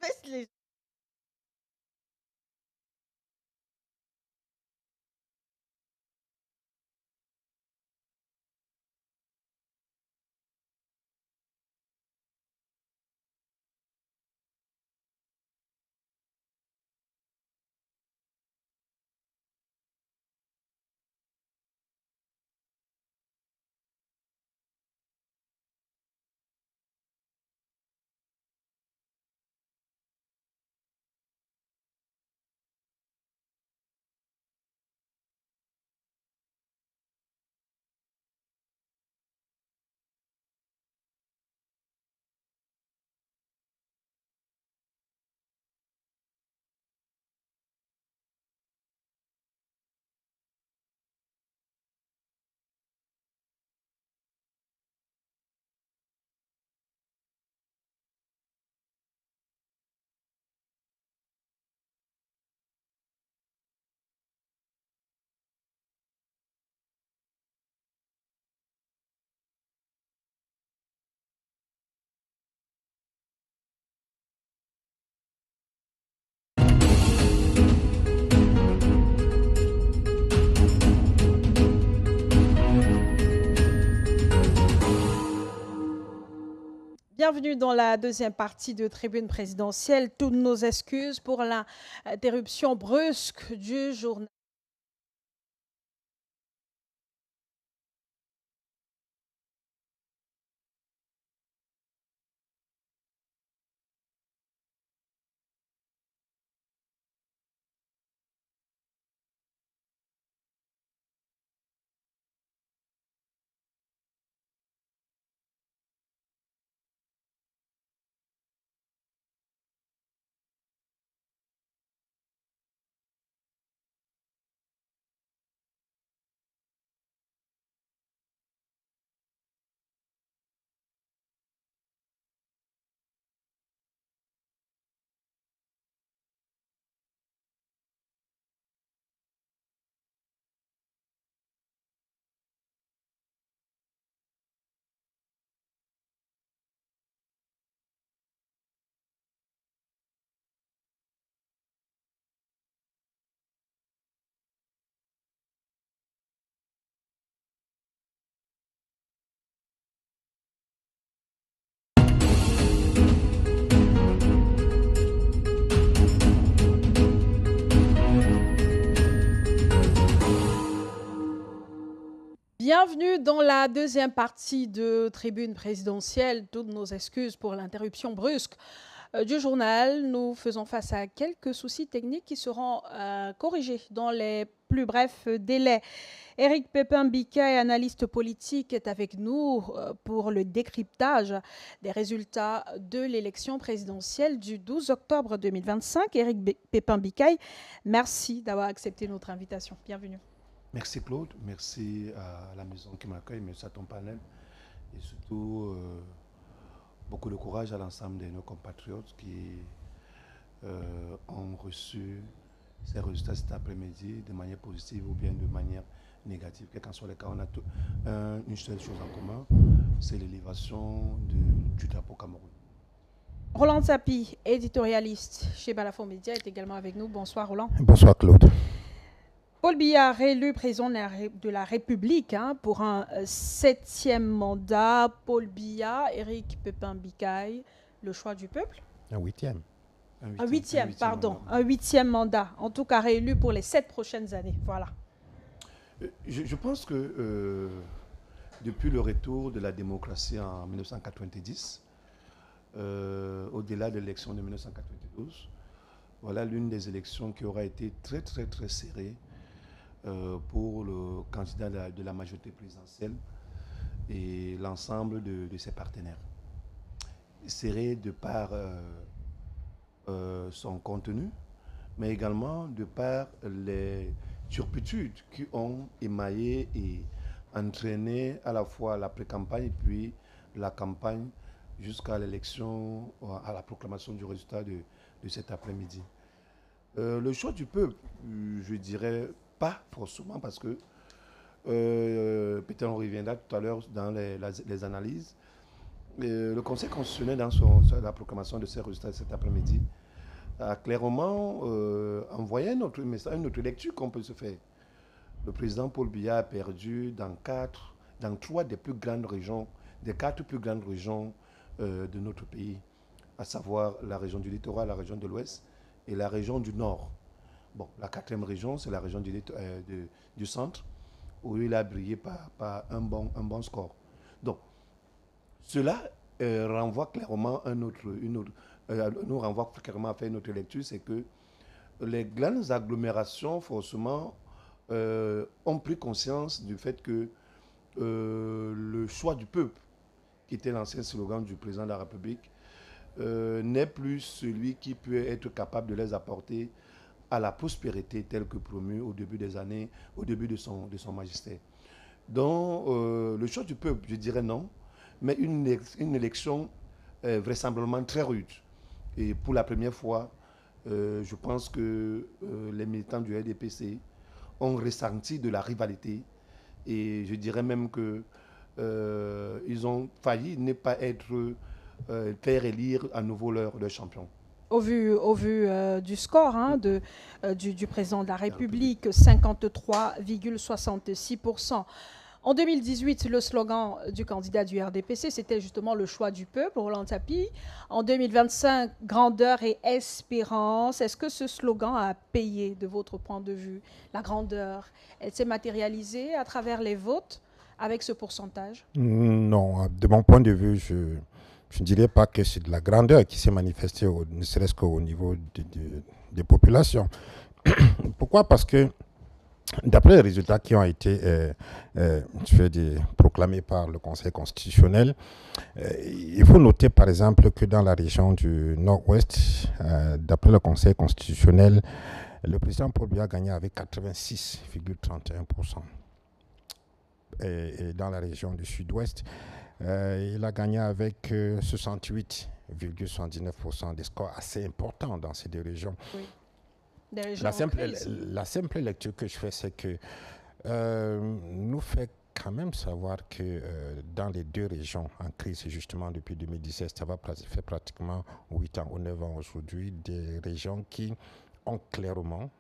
stresse les Bienvenue dans la deuxième partie de Tribune présidentielle. Toutes nos excuses pour l'interruption brusque du journal. Bienvenue dans la deuxième partie de Tribune présidentielle. Toutes nos excuses pour l'interruption brusque du journal. Nous faisons face à quelques soucis techniques qui seront corrigés dans les plus brefs délais. Éric Pépin-Bicaye, analyste politique, est avec nous pour le décryptage des résultats de l'élection présidentielle du 12 octobre 2025. Éric Pépin-Bicaye, merci d'avoir accepté notre invitation. Bienvenue. Merci Claude, merci à la maison qui m'accueille, merci à ton panel et surtout beaucoup de courage à l'ensemble de nos compatriotes qui ont reçu ces résultats cet après-midi de manière positive ou bien de manière négative. Quel qu'en soit le cas, on a une seule chose en commun, c'est l'élévation du drapeau Cameroun. Roland Sapi, éditorialiste chez Balafon Média, est également avec nous. Bonsoir Roland. Bonsoir Claude. Paul Biya, réélu président de la République pour un 7e mandat. Paul Biya, Éric Pépin-Bicaye, le choix du peuple. Un huitième. Un huitième mandat. En tout cas, réélu pour les 7 prochaines années. Voilà. Je pense que depuis le retour de la démocratie en 1990, au-delà de l'élection de 1992, voilà l'une des élections qui aura été très très très serrée pour le candidat de la majorité présidentielle et l'ensemble de ses partenaires. Serré de par son contenu, mais également de par les turpitudes qui ont émaillé et entraîné à la fois la pré-campagne et puis la campagne jusqu'à l'élection, à la proclamation du résultat de cet après-midi. Le choix du peuple, je dirais pas forcément parce que peut-être on reviendra tout à l'heure dans les analyses. Le Conseil constitutionnel, dans la proclamation de ses résultats cet après-midi, a clairement envoyé un autre message, une autre lecture qu'on peut se faire. Le président Paul Biya a perdu dans 3 des plus grandes régions, des 4 plus grandes régions de notre pays, à savoir la région du littoral, la région de l'Ouest et la région du Nord. Bon, la 4e région, c'est la région du centre, où il a brillé par un bon score. Donc, cela renvoie clairement nous renvoie clairement à faire une autre lecture, c'est que les grandes agglomérations, forcément, ont pris conscience du fait que le choix du peuple, qui était l'ancien slogan du président de la République, n'est plus celui qui peut être capable de les apporter à la prospérité telle que promue au début des années, au début de son magistère. Donc, le choix du peuple, je dirais non, mais une élection vraisemblablement très rude. Et pour la première fois, je pense que les militants du RDPC ont ressenti de la rivalité. Et je dirais même que ils ont failli ne pas faire élire à nouveau leur champion. Au vu du score du président de la République, 53,66%. En 2018, le slogan du candidat du RDPC, c'était justement le choix du peuple, Roland Tapi. En 2025, grandeur et espérance. Est-ce que ce slogan a payé de votre point de vue? La grandeur, elle s'est matérialisée à travers les votes avec ce pourcentage? Non, de mon point de vue, je ne dirais pas que c'est de la grandeur qui s'est manifestée, ne serait-ce qu'au niveau des populations. Pourquoi? Parce que d'après les résultats qui ont été proclamés par le Conseil constitutionnel, il faut noter par exemple que dans la région du Nord-Ouest, d'après le Conseil constitutionnel, le président Paul Biya a gagné avec 86,31%. Et dans la région du Sud-Ouest, il a gagné avec 68,79%, des scores assez importants dans ces deux régions. Oui. La simple lecture que je fais, c'est que nous fait quand même savoir que dans les deux régions en crise, justement depuis 2017, ça va faire pratiquement 8 ans ou 9 ans aujourd'hui, des régions qui ont clairement,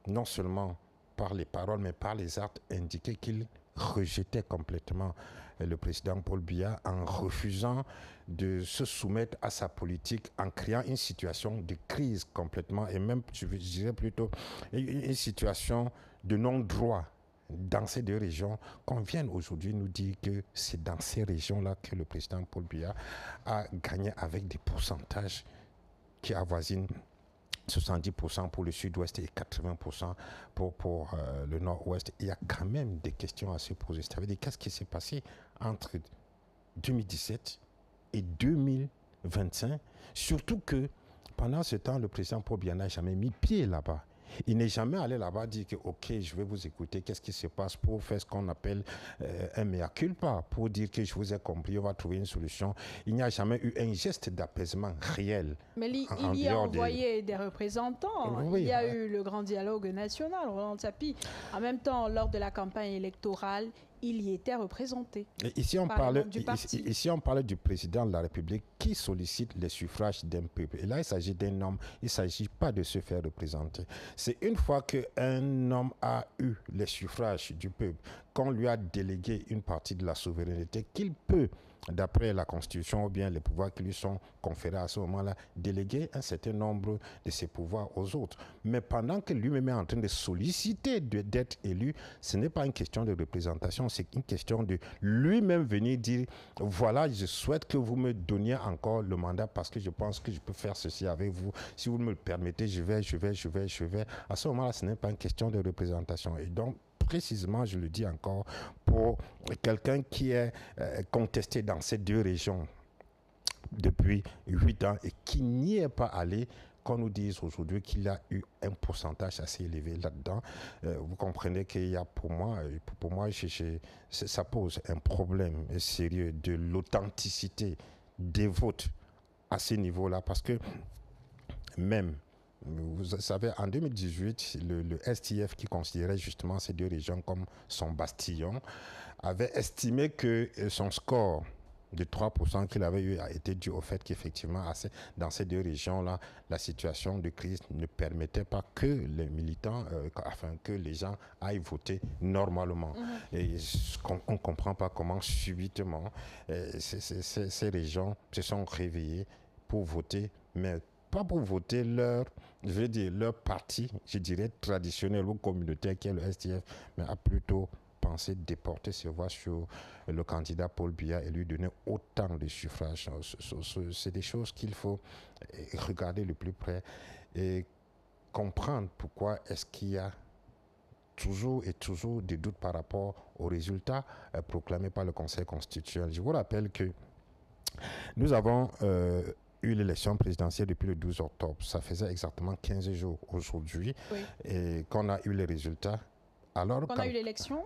non seulement par les paroles, mais par les actes, indiqué qu'ils rejetaient complètement le président Paul Biya en refusant de se soumettre à sa politique, en créant une situation de crise complètement, et même, je dirais plutôt, une situation de non-droit dans ces deux régions, qu'on vienne aujourd'hui nous dire que c'est dans ces régions-là que le président Paul Biya a gagné avec des pourcentages qui avoisinent 70% pour le sud-ouest et 80% pour le nord-ouest. Il y a quand même des questions à se poser. Ça veut dire qu'est-ce qui s'est passé entre 2017 et 2025, surtout que pendant ce temps, le président Paul Biya n'a jamais mis pied là-bas. Il n'est jamais allé là-bas dire que, OK, je vais vous écouter, qu'est-ce qui se passe, pour faire ce qu'on appelle un mea culpa, pour dire que je vous ai compris, on va trouver une solution. Il n'y a jamais eu un geste d'apaisement réel. Mais il y a envoyé des représentants. Oui, il y a eu le grand dialogue national, Roland Tapi. En même temps, lors de la campagne électorale, il y était représenté. Ici, on parle du président de la République qui sollicite les suffrages d'un peuple. Et là, il s'agit d'un homme, il ne s'agit pas de se faire représenter. C'est une fois qu'un homme a eu les suffrages du peuple, qu'on lui a délégué une partie de la souveraineté, qu'il peut, d'après la Constitution ou bien les pouvoirs qui lui sont conférés à ce moment-là, déléguer un certain nombre de ses pouvoirs aux autres. Mais pendant que lui-même est en train de solliciter d'être élu, ce n'est pas une question de représentation, c'est une question de lui-même venir dire, voilà, je souhaite que vous me donniez encore le mandat parce que je pense que je peux faire ceci avec vous. Si vous me le permettez, je vais. À ce moment-là, ce n'est pas une question de représentation. Et donc, précisément, je le dis encore, pour quelqu'un qui est contesté dans ces deux régions depuis 8 ans et qui n'y est pas allé, qu'on nous dise aujourd'hui qu'il a eu un pourcentage assez élevé là-dedans, vous comprenez qu'il y a pour moi ça pose un problème sérieux de l'authenticité des votes à ce niveau-là, parce que même, vous savez, en 2018, le STF, qui considérait justement ces deux régions comme son bastion, avait estimé que son score de 3% qu'il avait eu a été dû au fait qu'effectivement, dans ces deux régions-là, la situation de crise ne permettait pas que les militants, que les gens aillent voter normalement. Et on ne comprend pas comment subitement ces régions se sont réveillées pour voter, mais pas pour voter leur parti, je dirais traditionnel ou communautaire qui est le SDF, mais à plutôt penser déporter ses voix sur le candidat Paul Biya et lui donner autant de suffrages. C'est des choses qu'il faut regarder de plus près et comprendre pourquoi est-ce qu'il y a toujours des doutes par rapport aux résultats proclamés par le Conseil constitutionnel. Je vous rappelle que nous avons eu l'élection présidentielle depuis le 12 octobre. Ça faisait exactement 15 jours aujourd'hui et qu'on a eu les résultats. Alors, on a eu l'élection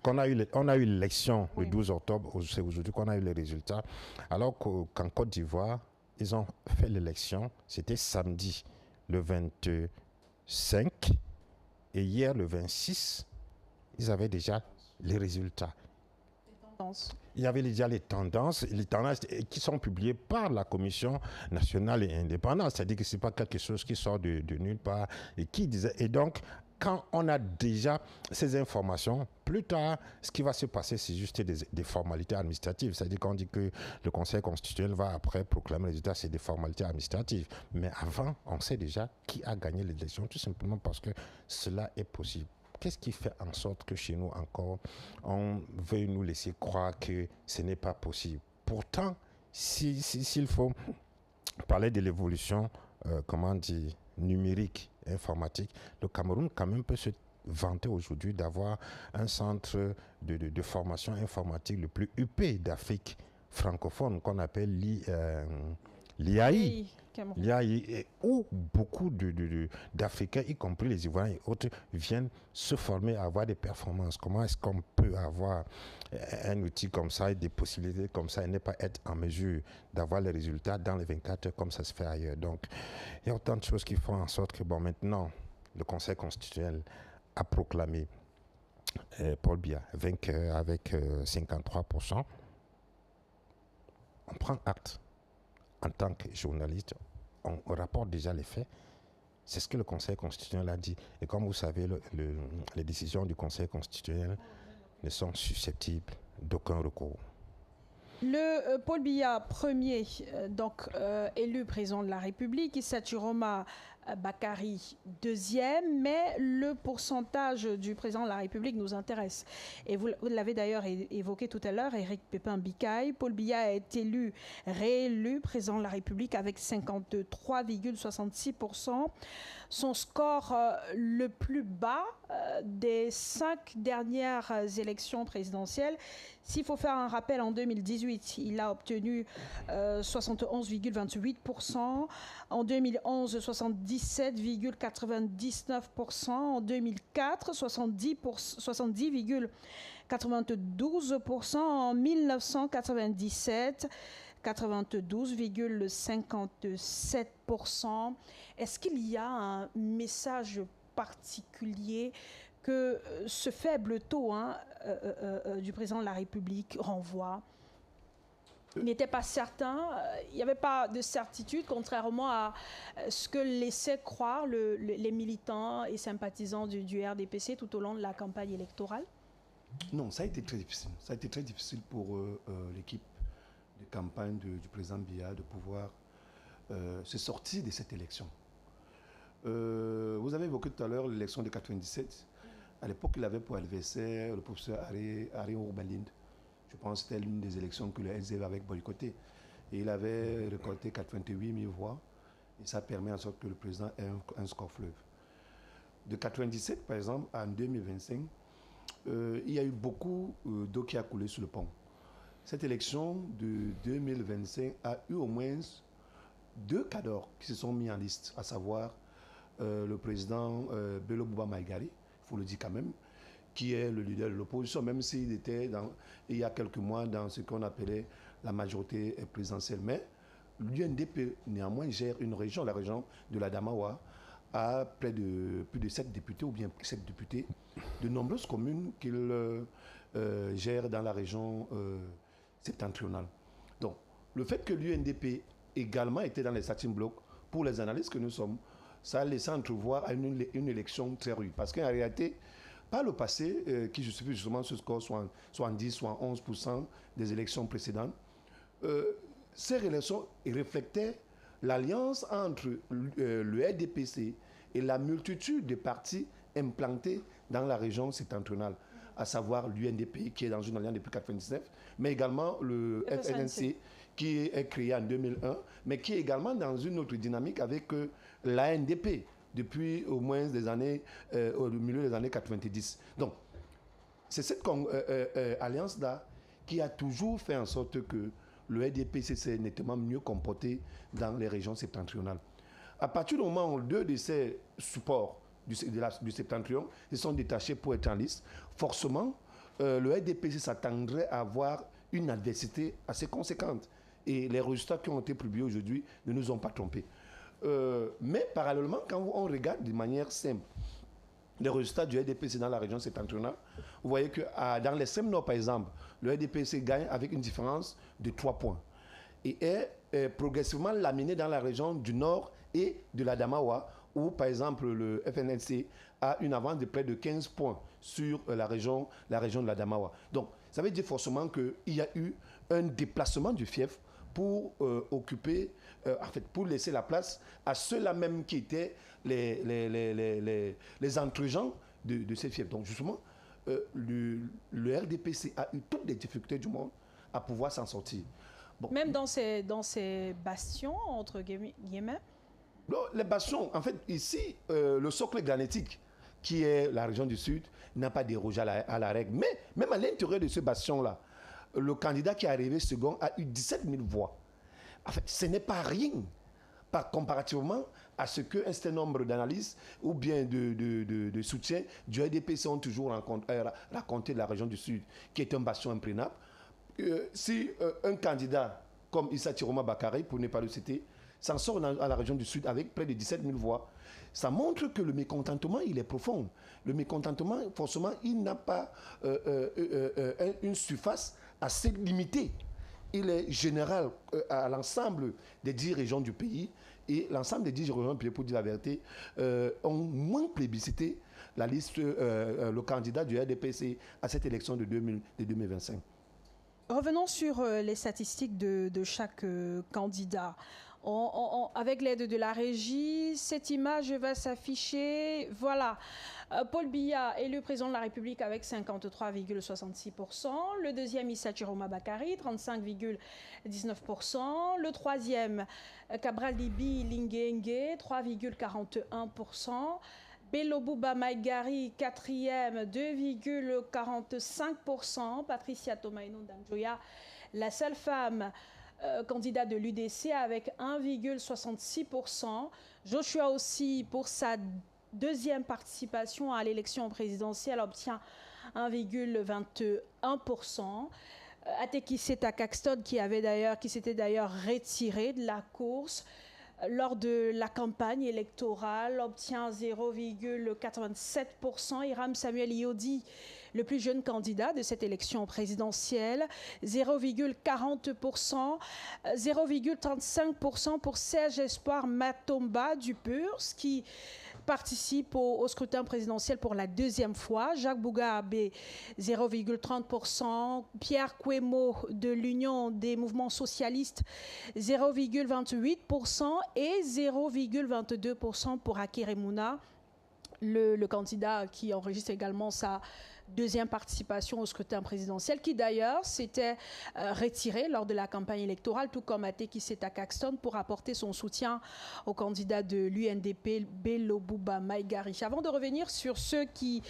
on a eu l'élection le 12 octobre, c'est aujourd'hui qu'on a eu les résultats. Alors qu'en Côte d'Ivoire, ils ont fait l'élection, c'était samedi le 25 et hier le 26, ils avaient déjà les résultats. Il y avait déjà les tendances qui sont publiées par la Commission nationale et indépendante. C'est-à-dire que ce n'est pas quelque chose qui sort de nulle part et donc, quand on a déjà ces informations, plus tard, ce qui va se passer, c'est juste des formalités administratives. C'est-à-dire qu'on dit que le Conseil constitutionnel va après proclamer les résultats, c'est des formalités administratives. Mais avant, on sait déjà qui a gagné l'élection, tout simplement parce que cela est possible. Qu'est-ce qui fait en sorte que chez nous encore, on veut nous laisser croire que ce n'est pas possible? Pourtant, s'il faut parler de l'évolution, numérique, informatique, le Cameroun quand même peut se vanter aujourd'hui d'avoir un centre de formation informatique le plus huppé d'Afrique francophone qu'on appelle l'IAI. L'IAI, où beaucoup d'Africains, y compris les Ivoiriens et autres, viennent se former à avoir des performances. Comment est-ce qu'on peut avoir un outil comme ça et des possibilités comme ça et ne pas être en mesure d'avoir les résultats dans les 24 heures comme ça se fait ailleurs? Donc, il y a autant de choses qui font en sorte que, maintenant, le Conseil constitutionnel a proclamé Paul Biya vainqueur avec 53%. On prend acte. En tant que journaliste, on rapporte déjà les faits. C'est ce que le Conseil constitutionnel a dit. Et comme vous savez, les décisions du Conseil constitutionnel ne sont susceptibles d'aucun recours. Le Paul Biya, premier, élu président de la République, Issa Chiroma Bakary, deuxième, mais le pourcentage du président de la République nous intéresse. Et vous l'avez d'ailleurs évoqué tout à l'heure, Éric Pépin-Bikaï. Paul Biya a été réélu président de la République avec 53,66%. Son score le plus bas des 5 dernières élections présidentielles. S'il faut faire un rappel, en 2018, il a obtenu 71,28%. En 2011, 77,99%. En 2004, 70,92%. En 1997, 92,57%. Est-ce qu'il y a un message particulier que ce faible taux du président de la République renvoie? Il n'était pas certain, il n'y avait pas de certitude, contrairement à ce que laissaient croire les militants et sympathisants du RDPC tout au long de la campagne électorale? Non, ça a été très difficile. Ça a été très difficile pour l'équipe de campagne du président Biya de pouvoir se sortir de cette élection. Vous avez évoqué tout à l'heure l'élection de 97. À l'époque, il avait pour adversaire le professeur Harry Ourbalinde. Je pense que c'était l'une des élections que le SDF avait boycottées. Et il avait récolté 88 000 voix. Et ça permet en sorte que le président ait un score fleuve. De 97, par exemple, à 2025, il y a eu beaucoup d'eau qui a coulé sur le pont. Cette élection de 2025 a eu au moins 2 cadors qui se sont mis en liste, à savoir le président Bello Bouba Maïgari, il faut le dire quand même, qui est le leader de l'opposition, même s'il était il y a quelques mois dans ce qu'on appelait la majorité présidentielle. Mais l'UNDP, néanmoins, gère une région, la région de l'Adamawa, à plus de 7 députés, ou bien 7 députés, de nombreuses communes qu'il gère dans la région septentrionale. Donc, le fait que l'UNDP également était dans les starting blocks, pour les analystes que nous sommes, ça a laissé entrevoir une élection très rude. Parce qu'en réalité, par le passé, qui justifie justement ce score, soit en 10, soit en 11% des élections précédentes, ces élections reflétaient l'alliance entre le RDPC et la multitude de partis implantés dans la région septentrionale, à savoir l'UNDP, qui est dans une alliance depuis 1999, mais également le FNC, qui est créé en 2001, mais qui est également dans une autre dynamique avec l'ANDP, depuis au moins au milieu des années 90. Donc, c'est cette alliance-là qui a toujours fait en sorte que le RDPC s'est nettement mieux comporté dans les régions septentrionales. À partir du moment où deux de ces supports du septentrion se sont détachés pour être en liste, forcément, le RDPC s'attendrait à avoir une adversité assez conséquente. Et les résultats qui ont été publiés aujourd'hui ne nous ont pas trompés. Mais parallèlement, quand on regarde de manière simple les résultats du RDPC dans la région septentrionale, vous voyez que dans l'extrême nord, par exemple, le RDPC gagne avec une différence de 3 points et est progressivement laminé dans la région du nord et de l'Adamawa, où, par exemple, le FNLC a une avance de près de 15 points sur la région de l'Adamawa. Donc, ça veut dire forcément qu'il y a eu un déplacement du fief pour pour laisser la place à ceux-là même qui étaient les entregens de ces fiefs. Donc, justement, le RDPC a eu toutes les difficultés du monde à pouvoir s'en sortir. Bon. Même dans ces bastions, entre guillemets? Non, les bastions, en fait, ici, le socle granitique, qui est la région du Sud, n'a pas dérogé à la règle. Mais même à l'intérieur de ce bastion-là, le candidat qui est arrivé second a eu 17 000 voix. En fait, ce n'est pas rien comparativement à ce qu'un certain nombre d'analystes ou bien de soutien du RDPC ont toujours raconté de la région du Sud, qui est un bastion imprégnable. Si un candidat comme Issa Chiroma Bakary, pour ne pas le citer, s'en sort à la région du Sud avec près de 17 000 voix, ça montre que le mécontentement, il est profond. Le mécontentement, forcément, il n'a pas une surface assez limitée. Il est général à l'ensemble des 10 régions du pays, et l'ensemble des 10 régions du pays, pour dire la vérité, ont moins plébiscité la liste, le candidat du RDPC à cette élection de 2025. Revenons sur les statistiques de chaque candidat. Avec l'aide de la régie, cette image va s'afficher. Voilà. Paul Biya est le président de la République avec 53,66%. Le deuxième, Issa Chiroma Bakary, 35,19%. Le troisième, Cabral Libi Linguengue, 3,41%. Bello Bouba Maïgari, quatrième, 2,45%. Patricia Tomaino Danjoya, la seule femme candidate de l'UDC avec 1,66%. Joshua aussi, pour sa deuxième participation à l'élection présidentielle, obtient 1,21%. Ateki Seta Caxton, qui s'était d'ailleurs retiré de la course lors de la campagne électorale, obtient 0,87%. Hiram Samuel Iodi, le plus jeune candidat de cette élection présidentielle, 0,40%. 0,35% pour Serge Espoir Matomba du PUR, qui participe au scrutin présidentiel pour la deuxième fois. Jacques Bougabe, 0,30%. Pierre Kouemo de l'Union des mouvements socialistes, 0,28%. Et 0,22% pour Akere Mouna, le candidat qui enregistre également sa deuxième participation au scrutin présidentiel, qui d'ailleurs s'était retiré lors de la campagne électorale, tout comme Ateki Seta Caxton, pour apporter son soutien au candidat de l'UNDP, Bello Bouba Maïgari. Avant de revenir sur ceux qui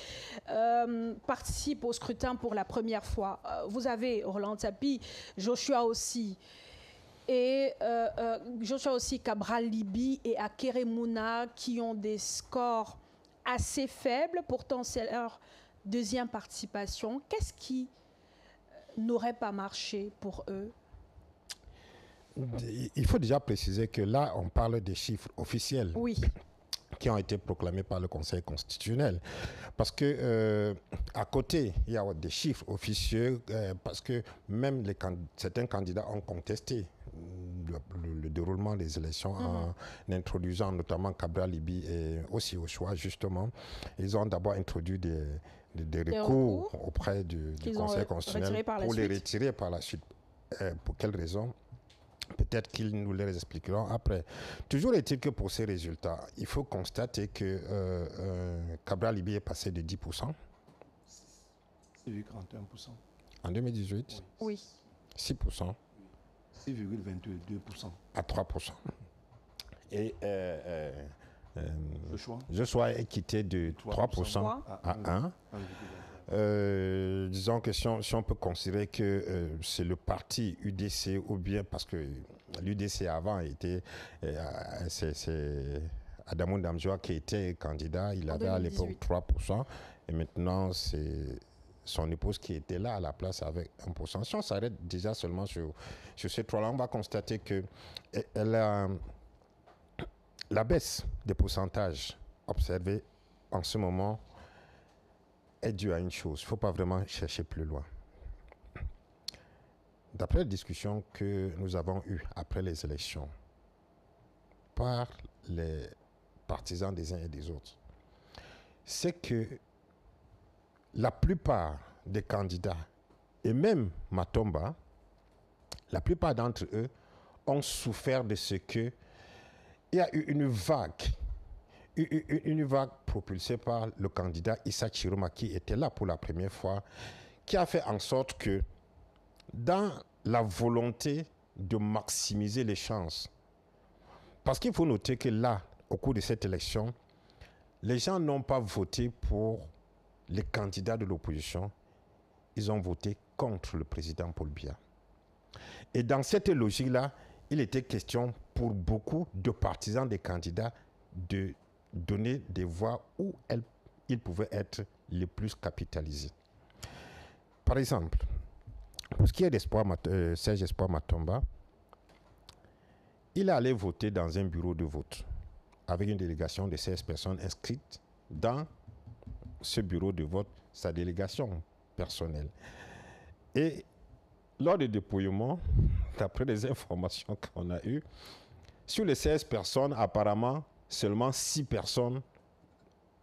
participent au scrutin pour la première fois, vous avez Roland Tapi, Joshua aussi, Cabral Libi et Akere Mouna, qui ont des scores assez faibles. Pourtant, c'est leur deuxième participation. Qu'est-ce qui n'aurait pas marché pour eux? Il faut déjà préciser que là, on parle des chiffres officiels. Oui. qui ont été proclamés par le Conseil constitutionnel. Parce que à côté, il y a des chiffres officieux, parce que même certains candidats ont contesté le déroulement des élections en introduisant notamment Cabral Libye et aussi au choix, justement. Ils ont d'abord introduit des recours auprès du Conseil constitutionnel pour les retirer par la suite. Pour quelles raisons? Peut-être qu'ils nous les expliqueront après. Toujours est-il que pour ces résultats, il faut constater que Cabral Libye est passé de 10%. 6,41%. En 2018? Oui. 6%. 6,22% à 3%. Et Joshua est quitté de 3% à 1%. Disons que si on peut considérer que c'est le parti UDC, ou bien parce que l'UDC avant était, c'est Adamou Damjoua qui était candidat, il avait à l'époque 3%, et maintenant c'est son épouse qui était là à la place avec 1%. Si on s'arrête déjà seulement sur ces trois-là, on va constater que la baisse des pourcentages observés en ce moment est due à une chose. Il ne faut pas vraiment chercher plus loin. D'après les discussions que nous avons eues après les élections par les partisans des uns et des autres, c'est que la plupart des candidats, et même Matomba, la plupart d'entre eux ont souffert de ce que il y a eu une vague propulsée par le candidat Issa Chiroma qui était là pour la première fois, qui a fait en sorte que dans la volonté de maximiser les chances, parce qu'il faut noter que là, au cours de cette élection, les gens n'ont pas voté pour les candidats de l'opposition, ils ont voté contre le président Paul Biya. Et dans cette logique-là, il était question pour beaucoup de partisans des candidats de donner des voix où ils pouvaient être les plus capitalisés. Par exemple, pour ce qui est Serge Espoir Matomba, il est allé voter dans un bureau de vote avec une délégation de 16 personnes inscrites dans ce bureau de vote, sa délégation personnelle. Et lors du dépouillement, d'après les informations qu'on a eues, sur les 16 personnes, apparemment, seulement 6 personnes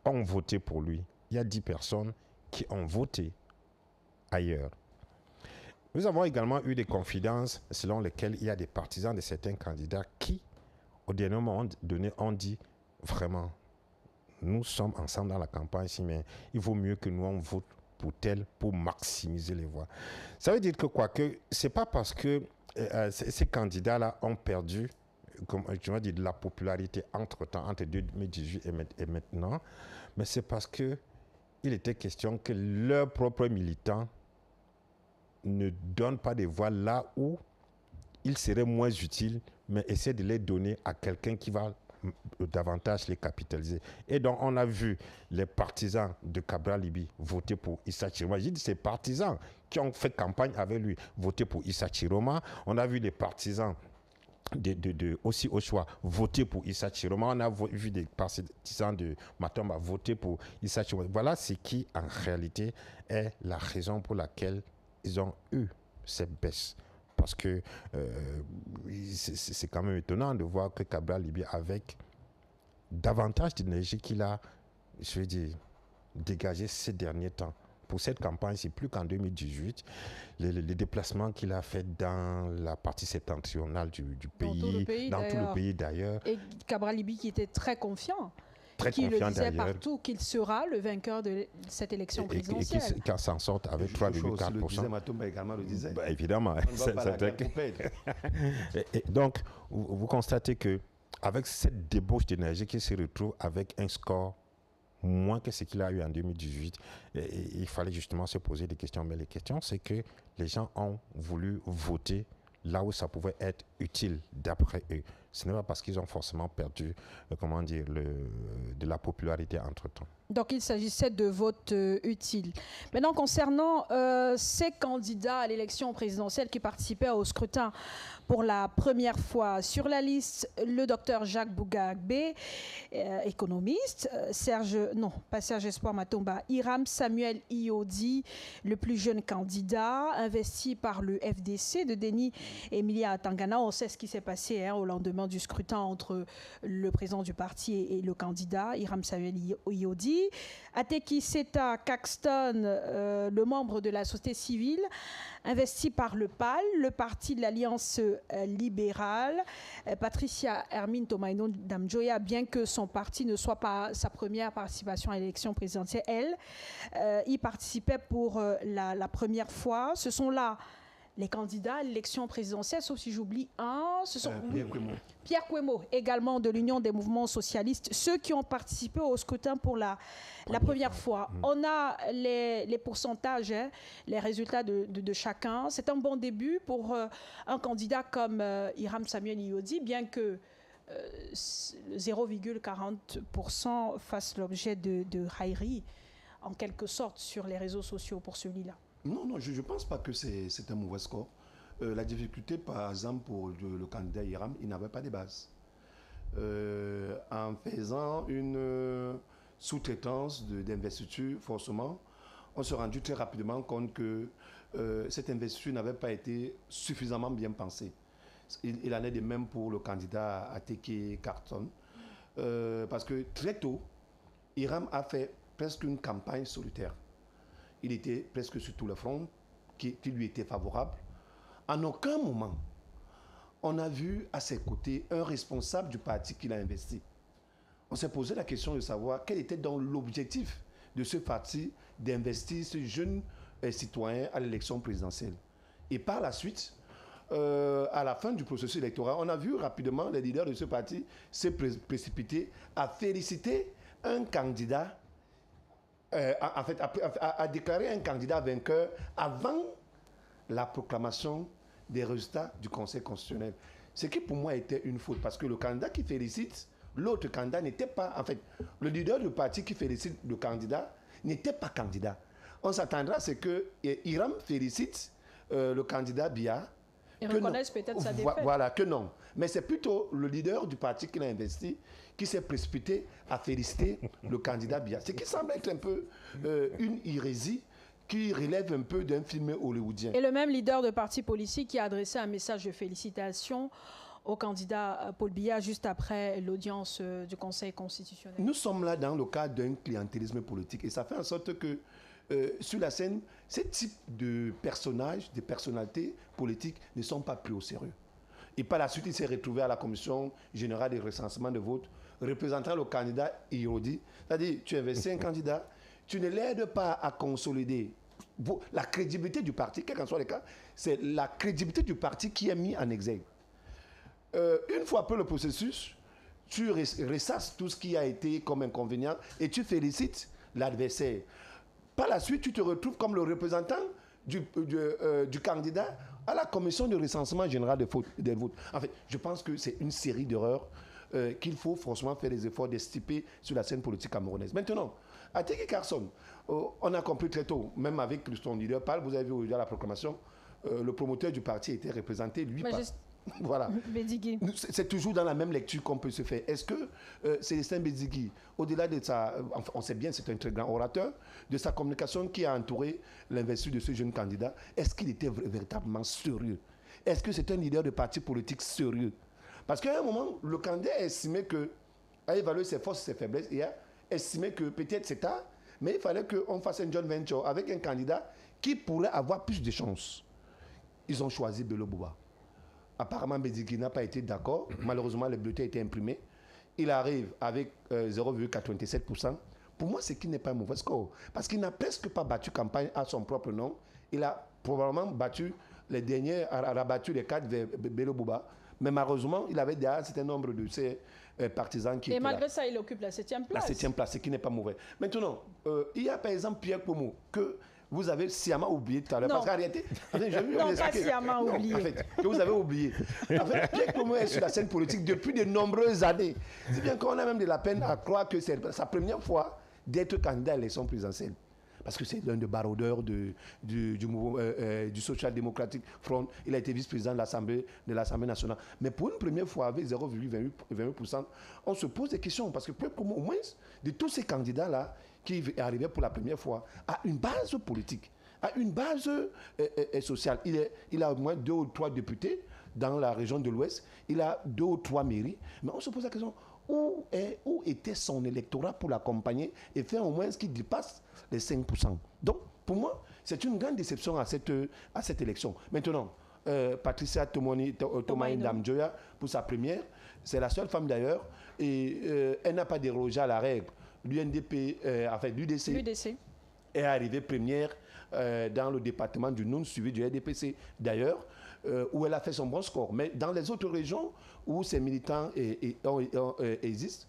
ont voté pour lui. Il y a 10 personnes qui ont voté ailleurs. Nous avons également eu des confidences selon lesquelles il y a des partisans de certains candidats qui, au dernier moment donné, ont dit vraiment, nous sommes ensemble dans la campagne ici, mais il vaut mieux que nous on vote pour tel, pour maximiser les voix. Ça veut dire que quoi que c'est pas parce que ces candidats-là ont perdu, comme je vais dire, de la popularité entre 2018 et maintenant, mais c'est parce que il était question que leurs propres militants ne donnent pas des voix là où il serait moins utile, mais essaient de les donner à quelqu'un qui va davantage les capitaliser. Et donc, on a vu les partisans de Cabral Libye voter pour Issa Chiroma. J'ai dit ces partisans qui ont fait campagne avec lui voter pour Issa Chiroma. On a vu les partisans aussi au choix voter pour Issa Chiroma. On a vu des partisans de Matomba voter pour Issa Chiroma. Voilà ce qui, en réalité, est la raison pour laquelle ils ont eu cette baisse. Parce que c'est quand même étonnant de voir que Cabral Libye, avec davantage d'énergie qu'il a, je veux dire, dégagé ces derniers temps. Pour cette campagne, c'est plus qu'en 2018, les déplacements qu'il a fait dans la partie septentrionale du pays, dans tout le pays d'ailleurs. Et Cabral Libye qui était très confiant. Qui le disait partout qu'il sera le vainqueur de cette élection présidentielle. Et qui s'en sort avec 3,4%. Matomba également le disait. Bah, évidemment. Et donc, vous constatez qu'avec cette débauche d'énergie qu'il se retrouve avec un score moins que ce qu'il a eu en 2018, il fallait justement se poser des questions. Mais les questions, c'est que les gens ont voulu voter là où ça pouvait être utile d'après eux. Ce n'est pas parce qu'ils ont forcément perdu, de la popularité entre-temps. Donc, il s'agissait de votes utiles. Maintenant, concernant ces candidats à l'élection présidentielle qui participaient au scrutin pour la première fois, sur la liste, le docteur Jacques Bougagbé, économiste, Serge Espoir Matomba, Hiram Samuel Iodi, le plus jeune candidat, investi par le FDC de Denis Emilia Tangana. On sait ce qui s'est passé au lendemain du scrutin entre le président du parti et le candidat, Hiram Samuel Iodi. Ateki Seta Caxton, le membre de la société civile, investi par le PAL, le parti de l'Alliance libérale. Patricia Hermine Tomaino Damjoya, bien que son parti ne soit pas sa première participation à l'élection présidentielle, elle y participait pour la première fois. Ce sont là les candidats à l'élection présidentielle, sauf si j'oublie un, ce sont Pierre Kouemo, également de l'Union des mouvements socialistes, ceux qui ont participé au scrutin pour la première fois. On a les pourcentages, les résultats de chacun. C'est un bon début pour un candidat comme Hiram Samuel Iodi, bien que 0,40% fasse l'objet de railleries, en quelque sorte, sur les réseaux sociaux pour celui-là. Non, je ne pense pas que c'est un mauvais score. La difficulté, par exemple, pour le candidat Hiram, il n'avait pas de base. En faisant une sous-traitance d'investiture, forcément, on s'est rendu très rapidement compte que cette investiture n'avait pas été suffisamment bien pensée. Il en est de même pour le candidat Ateki Carton. Parce que très tôt, Hiram a fait presque une campagne solitaire. Il était presque sur tout le front, qui lui était favorable. En aucun moment, on a vu à ses côtés un responsable du parti qu'il a investi. On s'est posé la question de savoir quel était donc l'objectif de ce parti d'investir ce jeune citoyen à l'élection présidentielle. Et par la suite, à la fin du processus électoral, on a vu rapidement les leaders de ce parti se précipiter à féliciter un candidat, à déclarer un candidat vainqueur avant la proclamation des résultats du Conseil constitutionnel. Ce qui pour moi était une faute, parce que le candidat qui félicite l'autre candidat n'était pas, le leader du parti qui félicite le candidat n'était pas candidat. On s'attendra à ce que Hiram félicite le candidat Bia. Et reconnaissent peut-être sa défaite. Voilà, que non. Mais c'est plutôt le leader du parti qu'il a investi qui s'est précipité à féliciter le candidat Bia. Ce qui semble être un peu une hérésie qui relève un peu d'un film hollywoodien. Et le même leader de parti politique qui a adressé un message de félicitations au candidat Paul Biya juste après l'audience du Conseil constitutionnel. Nous sommes là dans le cadre d'un clientélisme politique et ça fait en sorte que sur la scène, ce type de personnages, de personnalités politiques ne sont pas pris au sérieux. Et par la suite, il s'est retrouvé à la Commission générale des recensements de vote, représentant le candidat Iodi. C'est-à-dire, tu investis un candidat, tu ne l'aides pas à consolider la crédibilité du parti, quel qu'en soit le cas, c'est la crédibilité du parti qui est mise en exergue. Une fois après le processus, tu ressasses tout ce qui a été comme inconvénient et tu félicites l'adversaire. Par la suite, tu te retrouves comme le représentant du candidat à la commission de recensement général des votes. En fait, je pense que c'est une série d'erreurs qu'il faut franchement faire des efforts d'estiper sur la scène politique camerounaise. Maintenant, à Teki Carson, on a compris très tôt, même avec son leader Pal, vous avez vu aujourd'hui à la proclamation, le promoteur du parti était représenté, lui, par... Voilà. C'est toujours dans la même lecture qu'on peut se faire. Est-ce que Célestin Bédigui, au-delà de sa... on sait bien c'est un très grand orateur, de sa communication qui a entouré l'investiture de ce jeune candidat, est-ce qu'il était véritablement sérieux? Est-ce que c'est un leader de parti politique sérieux? Parce qu'à un moment, le candidat a estimé que, a évalué ses forces et ses faiblesses, et a estimé que peut-être c'est tard, mais il fallait qu'on fasse un joint venture avec un candidat qui pourrait avoir plus de chances. Ils ont choisi Bello Bouba. Apparemment, Bédigui n'a pas été d'accord. Malheureusement, le bulletin a été imprimé. Il arrive avec 0,97%. Pour moi, c'est qu'il n'est pas un mauvais score. Parce qu'il n'a presque pas battu campagne à son propre nom. Il a probablement battu les derniers, rabattu les 4 vers Bello Bouba. Mais malheureusement, il avait déjà un certain nombre de ses partisans qui étaient là. Et malgré ça, il occupe la 7e place. La 7e place, ce qui n'est pas mauvais. Maintenant, il y a par exemple Pierre Kouemo, que vous avez sciemment oublié tout à l'heure. Non. Parce qu'en réalité, non, pas sciemment oublié. En fait, que vous avez oublié. En fait, Pierre Poumon est sur la scène politique depuis de nombreuses années. C'est bien qu'on a même de la peine à croire que c'est sa première fois d'être candidat à l'élection présidentielle. Parce que c'est l'un des baroudeurs du Social Democratic Front. Il a été vice-président de l'Assemblée nationale. Mais pour une première fois, avec 0,28%, on se pose des questions. Parce que au moins, de tous ces candidats-là qui arrivaient pour la première fois, a une base politique, a une base sociale. Il a au moins 2 ou 3 députés dans la région de l'Ouest. Il a 2 ou 3 mairies. Mais on se pose la question, où était son électorat pour l'accompagner et faire au moins ce qui dépasse les 5%. Donc, pour moi, c'est une grande déception à cette élection. Maintenant, Patricia Tomaï Ndamjoya, pour sa première, c'est la seule femme d'ailleurs, et elle n'a pas dérogé à la règle. L'UNDP, l'UDC est arrivée première dans le département du Noun, suivi du RDPC d'ailleurs, où elle a fait son bon score. Mais dans les autres régions où ces militants existent,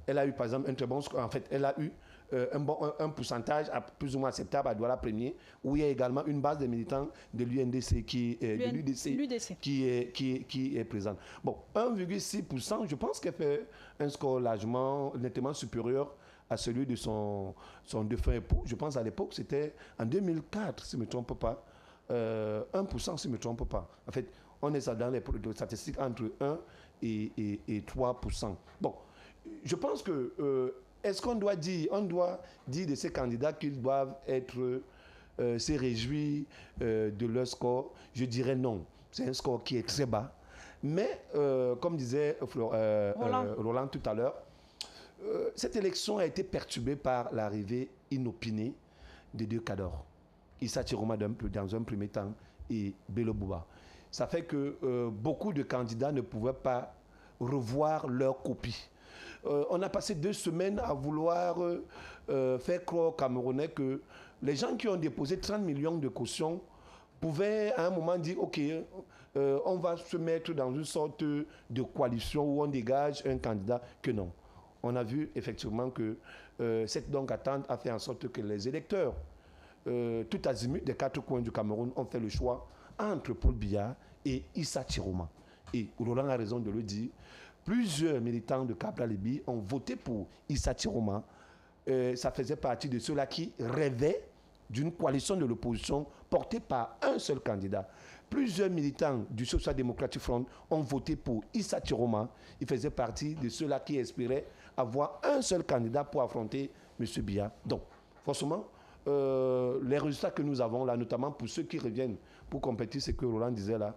elle a eu par exemple un très bon score. En fait, elle a eu un pourcentage plus ou moins acceptable à Douala Premier, où il y a également une base de militants de l'UNDC qui est présente. Bon, 1,6%, je pense qu'elle fait un score nettement supérieur à celui de son défunt époux. Je pense à l'époque, c'était en 2004, si je ne me trompe pas. 1%, si je ne me trompe pas. En fait, on est dans les statistiques entre 1 et 3%. Bon, je pense que... est-ce qu'on doit dire de ces candidats qu'ils doivent se réjouir de leur score? Je dirais non. C'est un score qui est très bas. Mais, comme disait Roland tout à l'heure, cette élection a été perturbée par l'arrivée inopinée de 2 cadors. Issa Chiroma dans un premier temps et Bello Bouba. Ça fait que beaucoup de candidats ne pouvaient pas revoir leur copie. On a passé 2 semaines à vouloir faire croire aux Camerounais que les gens qui ont déposé 30 millions de cautions pouvaient à un moment dire « Ok, on va se mettre dans une sorte de coalition où on dégage un candidat » que non. On a vu effectivement que cette longue attente a fait en sorte que les électeurs, tout azimut des 4 coins du Cameroun, ont fait le choix entre Paul Biya et Issa Chiroma. Et Roland a raison de le dire. Plusieurs militants de Kabla-Libi ont voté pour Issa Chiroma. Ça faisait partie de ceux-là qui rêvaient d'une coalition de l'opposition portée par un seul candidat. Plusieurs militants du Social Democratic Front ont voté pour Issa Chiroma. Il faisait partie de ceux-là qui espéraient avoir un seul candidat pour affronter M. Biya. Donc, forcément, les résultats que nous avons là, notamment pour ceux qui reviennent pour compétir, ce que Roland disait là,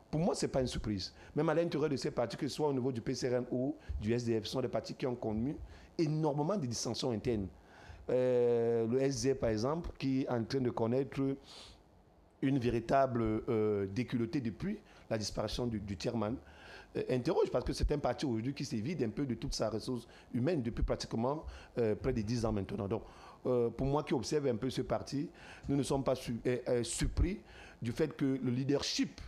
pour moi, ce n'est pas une surprise. Même à l'intérieur de ces partis, que ce soit au niveau du PCRN ou du SDF, ce sont des partis qui ont connu énormément de dissensions internes. Le SDF, par exemple, qui est en train de connaître une véritable déculottée depuis la disparition du chairman, interroge, parce que c'est un parti aujourd'hui qui se vide un peu de toute sa ressource humaine depuis pratiquement près de 10 ans maintenant. Donc, pour moi qui observe un peu ce parti, nous ne sommes pas surpris du fait que le leadership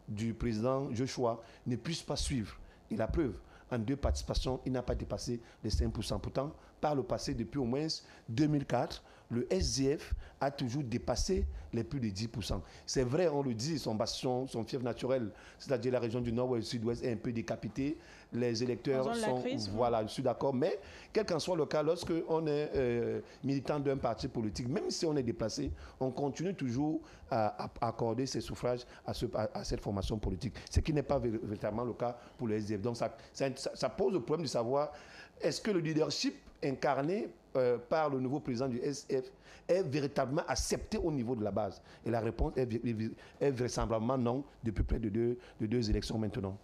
du président Joshua ne puisse pas suivre. Et la preuve, en 2 participations, il n'a pas dépassé les 5%. Pourtant, par le passé, depuis au moins 2004, le SDF a toujours dépassé les plus de 10%. C'est vrai, on le dit, son bastion, son fief naturel, c'est-à-dire la région du Nord ou du Sud-Ouest, est un peu décapité. Les électeurs sont... Voilà, je suis d'accord. Mais, quel qu'en soit le cas, lorsque on est militant d'un parti politique, même si on est déplacé, on continue toujours à accorder ses suffrages à cette formation politique. Ce qui n'est pas véritablement le cas pour le SDF. Donc, ça pose le problème de savoir est-ce que le leadership incarné par le nouveau président du SF est véritablement accepté au niveau de la base? Et la réponse est vraisemblablement non depuis près de deux élections maintenant.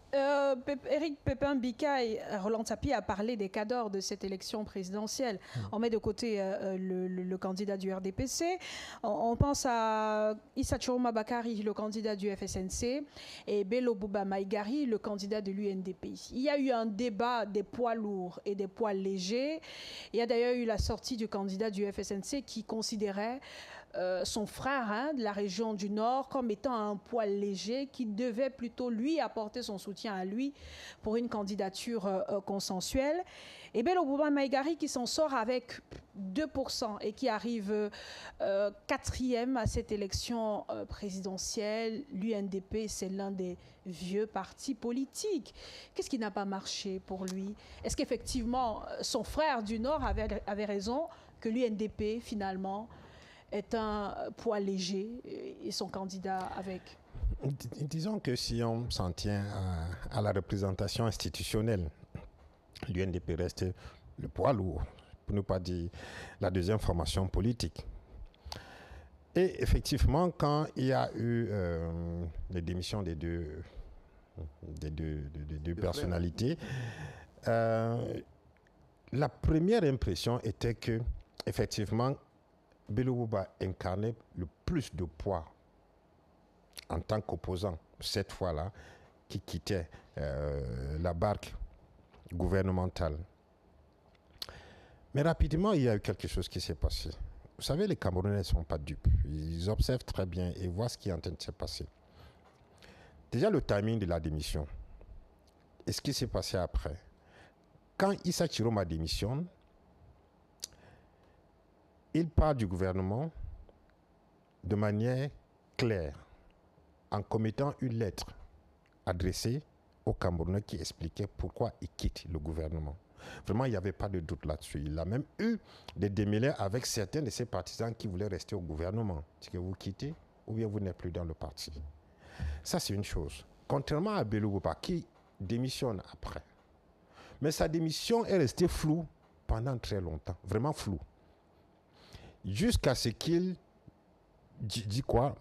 Éric Pépin Bikaï, Roland Tapi a parlé des cadors de cette élection présidentielle. On met de côté le candidat du RDPC. On pense à Issa Chiroma Bakari, le candidat du FSNC, et Bello Bouba Maïgari, le candidat de l'UNDP. Il y a eu un débat des poids lourds et des poids légers. Il y a d'ailleurs eu la sortie du candidat du FSNC qui considérait son frère de la région du Nord comme étant un poids léger qui devait plutôt lui apporter son soutien à lui pour une candidature consensuelle. Et Bello Bouba Maïgari qui s'en sort avec 2% et qui arrive 4e à cette élection présidentielle. L'UNDP, c'est l'un des vieux partis politiques. Qu'est-ce qui n'a pas marché pour lui? Est-ce qu'effectivement, son frère du Nord avait raison que l'UNDP, finalement, est un poids léger et son candidat avec? Disons que si on s'en tient à la représentation institutionnelle, l'UNDP reste le poids lourd, pour ne pas dire la deuxième formation politique. Et effectivement, quand il y a eu les démissions des deux personnalités, la première impression était que, effectivement, Bello Bouba incarnait le plus de poids en tant qu'opposant, cette fois-là, qui quittait la barque gouvernementale. Mais rapidement, il y a eu quelque chose qui s'est passé. Vous savez, les Camerounais ne sont pas dupes. Ils observent très bien et voient ce qui est en train de se passer. Déjà, le timing de la démission. Et ce qui s'est passé après. Quand Issa Chiroma démissionne, il part du gouvernement de manière claire, en commettant une lettre adressée aux Camerounais qui expliquait pourquoi il quitte le gouvernement. Vraiment, il n'y avait pas de doute là-dessus. Il a même eu des démêlés avec certains de ses partisans qui voulaient rester au gouvernement. C'est que vous quittez ou bien vous n'êtes plus dans le parti. Ça, c'est une chose. Contrairement à Bello Bouba qui démissionne après. Mais sa démission est restée floue pendant très longtemps. Vraiment floue. Jusqu'à ce qu'il dit quoi?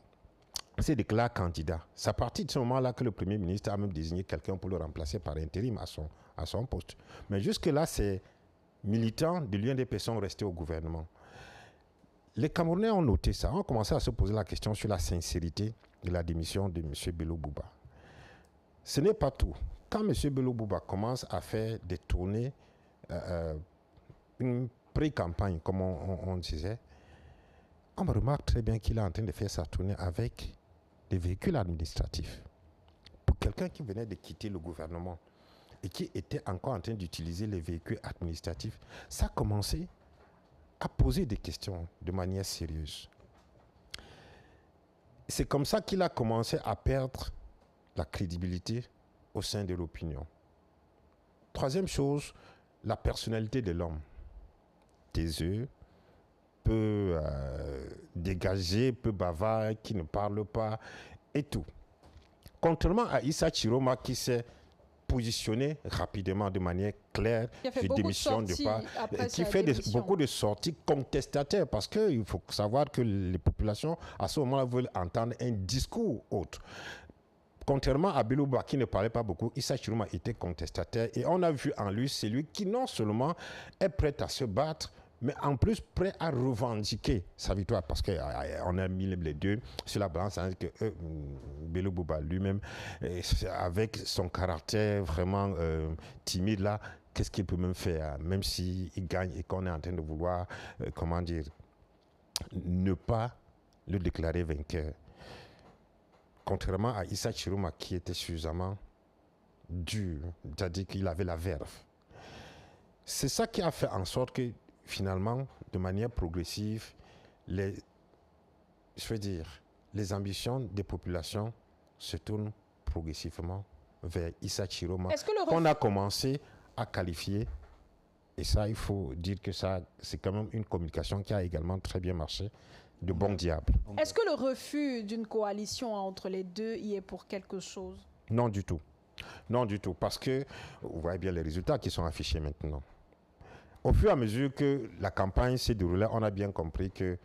C'est déclaré candidat. C'est à partir de ce moment-là que le Premier ministre a même désigné quelqu'un pour le remplacer par intérim à son poste. Mais jusque-là, ces militants de l'UNDP sont restés au gouvernement. Les Camerounais ont noté ça, ont commencé à se poser la question sur la sincérité de la démission de M. Bello Bouba. Ce n'est pas tout. Quand M. Bello Bouba commence à faire des tournées, une pré-campagne, comme on disait, on remarque très bien qu'il est en train de faire sa tournée avec des véhicules administratifs. Pour quelqu'un qui venait de quitter le gouvernement et qui était encore en train d'utiliser les véhicules administratifs, ça a commencé à poser des questions de manière sérieuse. C'est comme ça qu'il a commencé à perdre la crédibilité au sein de l'opinion. Troisième chose, la personnalité de l'homme. Taiseux, peu dégagé, peu bavard, qui ne parle pas et tout. Contrairement à Issa Chiroma qui s'est positionné rapidement de manière claire, qui démissionne de pas, qui fait beaucoup de sorties contestataires parce qu'il faut savoir que les populations à ce moment-là veulent entendre un discours autre. Contrairement à Bello Bouba qui ne parlait pas beaucoup, Issa Chiroma était contestataire et on a vu en lui celui qui non seulement est prêt à se battre, mais en plus prêt à revendiquer sa victoire parce qu'on a mis les deux sur la balance, hein, que Bello Bouba lui-même, avec son caractère vraiment timide là, qu'est-ce qu'il peut même faire, même s'il gagne et qu'on est en train de vouloir, comment dire, ne pas le déclarer vainqueur. Contrairement à Issa Chiroma qui était suffisamment dur, c'est-à-dire qu'il avait la verve. C'est ça qui a fait en sorte que finalement, de manière progressive, les ambitions des populations se tournent progressivement vers Issa Chiroma, qu'on a commencé à qualifier. Et ça, il faut dire que ça, c'est quand même une communication qui a également très bien marché, de bon diable. Est-ce que le refus d'une coalition entre les deux y est pour quelque chose? Non du tout. Non du tout, parce que vous voyez bien les résultats qui sont affichés maintenant. Au fur et à mesure que la campagne s'est déroulée, on a bien compris que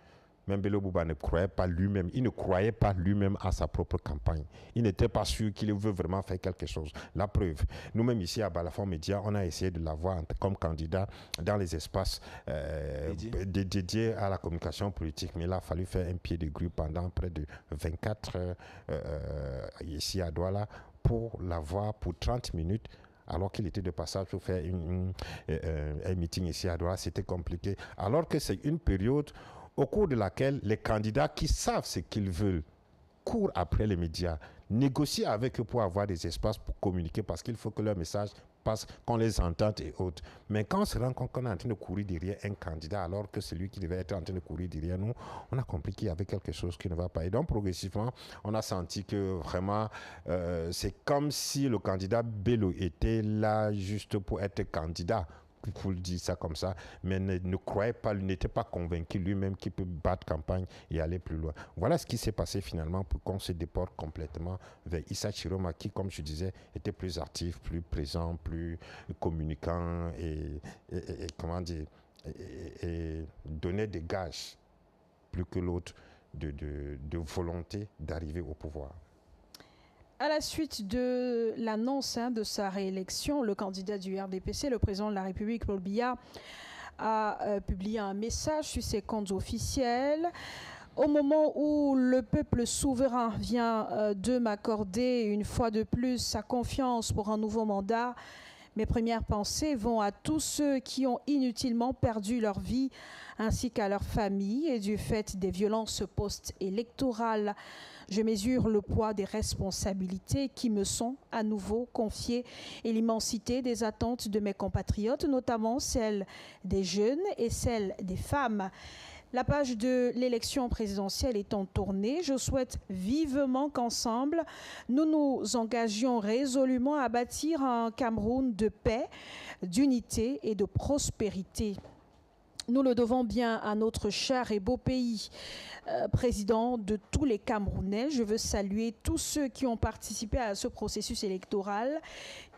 même Bello Bouba ne croyait pas lui-même. Il ne croyait pas lui-même à sa propre campagne. Il n'était pas sûr qu'il veut vraiment faire quelque chose. La preuve, nous-mêmes ici à Balafon Média, on a essayé de l'avoir comme candidat dans les espaces dédiés à la communication politique. Mais il a fallu faire un pied de grue pendant près de 24 heures ici à Douala pour l'avoir pour 30 minutes. Alors qu'il était de passage pour faire un meeting ici à Douala, c'était compliqué. Alors que c'est une période au cours de laquelle les candidats qui savent ce qu'ils veulent courent après les médias, négocient avec eux pour avoir des espaces pour communiquer parce qu'il faut que leur message passe, qu'on les entende et autres. Mais quand on se rend compte qu'on est en train de courir derrière un candidat alors que celui qui devait être en train de courir derrière nous, on a compris qu'il y avait quelque chose qui ne va pas. Et donc progressivement, on a senti que vraiment, c'est comme si le candidat Bello était là juste pour être candidat, pour dire ça comme ça, mais ne croyait pas, n'était pas convaincu lui-même qu'il peut battre campagne et aller plus loin. Voilà ce qui s'est passé finalement pour qu'on se déporte complètement vers Issa Chiroma qui, comme je disais, était plus actif, plus présent, plus communicant et comment dire, et donnait des gages plus que l'autre de volonté d'arriver au pouvoir. À la suite de l'annonce de sa réélection, le candidat du RDPC, le président de la République, Paul Biya, a publié un message sur ses comptes officiels. Au moment où le peuple souverain vient de m'accorder une fois de plus sa confiance pour un nouveau mandat, mes premières pensées vont à tous ceux qui ont inutilement perdu leur vie, ainsi qu'à leurs familles, et du fait des violences post-électorales. Je mesure le poids des responsabilités qui me sont à nouveau confiées et l'immensité des attentes de mes compatriotes, notamment celles des jeunes et celles des femmes. La page de l'élection présidentielle étant tournée, je souhaite vivement qu'ensemble, nous nous engagions résolument à bâtir un Cameroun de paix, d'unité et de prospérité. Nous le devons bien à notre cher et beau pays. Président de tous les Camerounais, je veux saluer tous ceux qui ont participé à ce processus électoral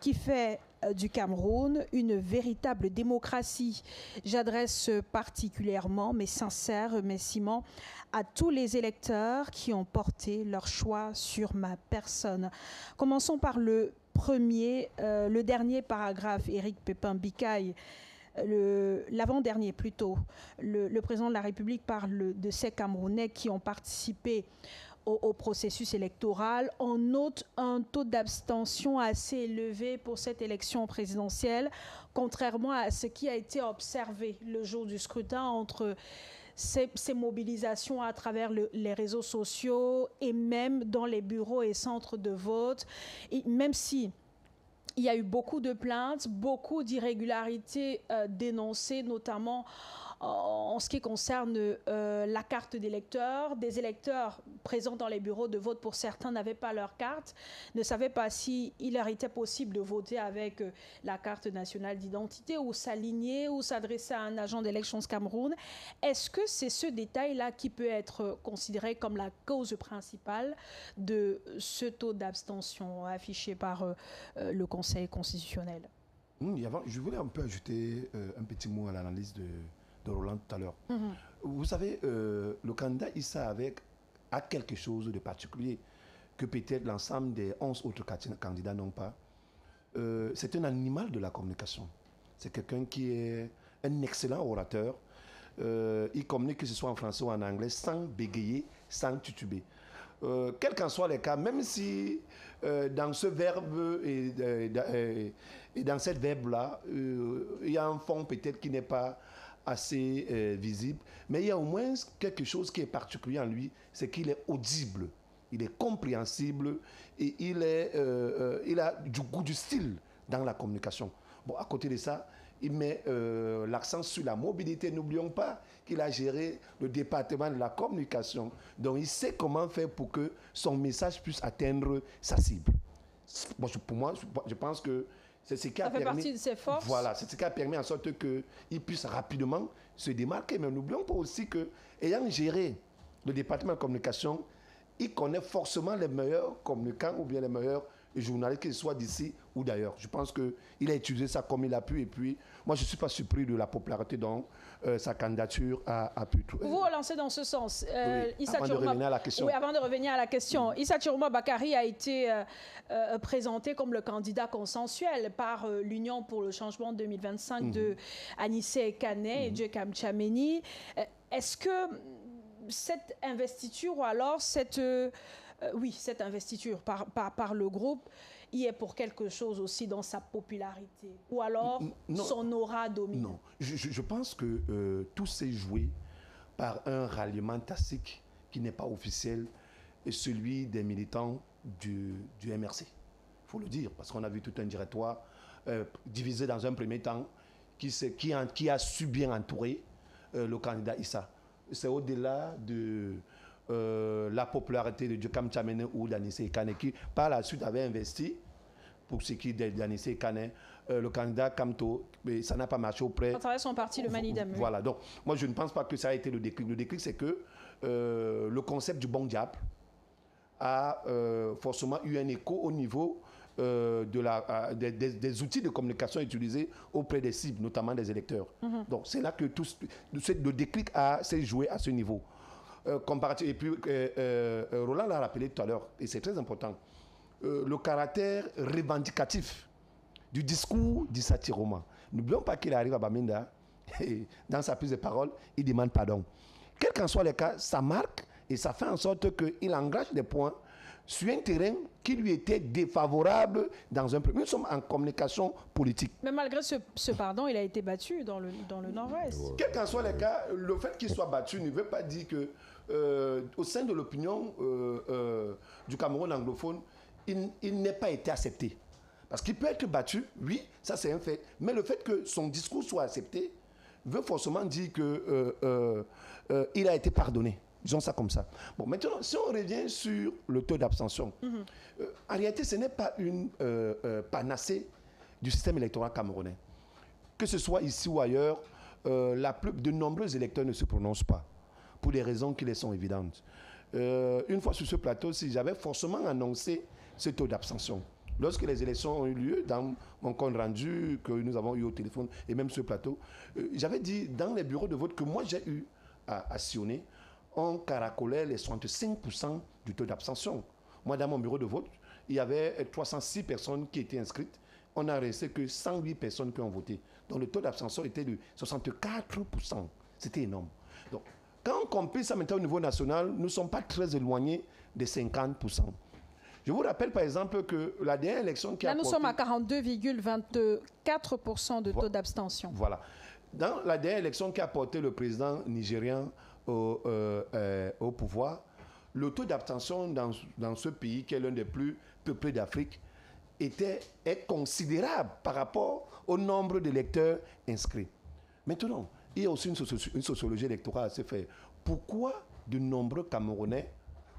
qui fait du Cameroun une véritable démocratie. J'adresse particulièrement mes sincères remerciements à tous les électeurs qui ont porté leur choix sur ma personne. Commençons par le dernier paragraphe, Éric Pépin-Bicaye. L'avant-dernier plutôt, le président de la République parle de ces Camerounais qui ont participé au processus électoral. On note un taux d'abstention assez élevé pour cette élection présidentielle, contrairement à ce qui a été observé le jour du scrutin entre ces mobilisations à travers les réseaux sociaux et même dans les bureaux et centres de vote. Et même si il y a eu beaucoup de plaintes, beaucoup d'irrégularités dénoncées, notamment en ce qui concerne la carte d'électeur. Des électeurs présents dans les bureaux de vote, pour certains, n'avaient pas leur carte, ne savaient pas s'il leur était possible de voter avec la carte nationale d'identité ou s'aligner ou s'adresser à un agent d'Elections Cameroun. Est-ce que c'est ce détail-là qui peut être considéré comme la cause principale de ce taux d'abstention affiché par le Conseil constitutionnel? Je voulais un peu ajouter un petit mot à l'analyse de Roland tout à l'heure. Vous savez, le candidat Issa a quelque chose de particulier que peut-être l'ensemble des 11 autres candidats n'ont pas. C'est un animal de la communication. C'est quelqu'un qui est un excellent orateur. Il communique, que ce soit en français ou en anglais, sans bégayer, sans tituber. Quel qu'en soit les cas, même si dans ce verbe et dans cette verbe-là, il y a un fond peut-être qui n'est pas assez visible, mais il y a au moins quelque chose qui est particulier en lui, c'est qu'il est audible, il est compréhensible et il a du goût du style dans la communication. Bon, à côté de ça, il met l'accent sur la mobilité. N'oublions pas qu'il a géré le département de la communication, donc il sait comment faire pour que son message puisse atteindre sa cible. Bon, pour moi, je pense que c'est ce qui a permis, partie de ses forces. Voilà, c'est ce qui a permis en sorte qu'il puisse rapidement se démarquer. Mais n'oublions pas aussi que, ayant géré le département de communication, il connaît forcément les meilleurs communicants ou bien les meilleurs journalistes, qu'ils soient d'ici ou d'ailleurs. Je pense qu'il a utilisé ça comme il a pu. Et puis, moi, je ne suis pas surpris de la popularité dont sa candidature a pu. Vous relancez dans ce sens. Oui, avant de revenir à la question. Oui, avant de revenir à la question. Issa Chiroma Bakary a été présenté comme le candidat consensuel par l'Union pour le changement 2025 de Anissé Kané et Djekam Tchameni. Est-ce que cette investiture ou alors cette investiture par le groupe y est pour quelque chose aussi dans sa popularité ou alors son aura dominant? Non, je pense que tout s'est joué par un ralliement tacite qui n'est pas officiel, et celui des militants du MRC. Il faut le dire, parce qu'on a vu tout un directoire divisé dans un premier temps qui a su bien entourer le candidat Issa. C'est au-delà de la popularité de Djokam Tchamene ou d'Anissé Kane, qui par la suite avait investi pour ce qui est d'Anissé Kane, le candidat Kamto, mais ça n'a pas marché auprès. À travers son parti, le Manidam. Voilà, donc moi je ne pense pas que ça a été le déclic. Le déclic, c'est que le concept du bon diable a forcément eu un écho au niveau des outils de communication utilisés auprès des cibles, notamment des électeurs. Donc c'est là que le déclic s'est joué à ce niveau. Et puis Roland l'a rappelé tout à l'heure, et c'est très important, le caractère revendicatif du discours d'Issa Tiroma. N'oublions pas qu'il arrive à Bamenda et dans sa prise de parole, il demande pardon. Quel qu'en soit le cas, ça marque et ça fait en sorte qu'il engage des points sur un terrain qui lui était défavorable dans un premier. Nous sommes en communication politique. Mais malgré ce pardon, il a été battu dans le Nord-Ouest. Quel qu'en soit le cas, le fait qu'il soit battu ne veut pas dire que au sein de l'opinion du Cameroun anglophone, il n'ait pas été accepté. Parce qu'il peut être battu, oui, ça c'est un fait. Mais le fait que son discours soit accepté veut forcément dire qu'il a été pardonné. Disons ça comme ça. Bon, maintenant, si on revient sur le taux d'abstention, en réalité, ce n'est pas une panacée du système électoral camerounais. Que ce soit ici ou ailleurs, de nombreux électeurs ne se prononcent pas, pour des raisons qui les sont évidentes. Une fois sur ce plateau, si j'avais forcément annoncé ce taux d'abstention, lorsque les élections ont eu lieu, dans mon compte rendu que nous avons eu au téléphone, et même sur ce plateau, j'avais dit dans les bureaux de vote que moi j'ai eu à sillonner, on caracolait les 65% du taux d'abstention. Moi, dans mon bureau de vote, il y avait 306 personnes qui étaient inscrites. On n'a resté que 108 personnes qui ont voté. Donc le taux d'abstention était de 64%. C'était énorme. Donc, quand on compare ça maintenant au niveau national, nous ne sommes pas très éloignés des 50%. Je vous rappelle par exemple que la dernière élection qui a porté... Là, nous sommes à 42,24% de taux d'abstention. Voilà. Dans la dernière élection qui a porté le président nigérian au pouvoir, le taux d'abstention dans ce pays, qui est l'un des plus peuplés d'Afrique, est considérable par rapport au nombre d'électeurs inscrits. Maintenant, il y a aussi une sociologie électorale à se faire. Pourquoi de nombreux Camerounais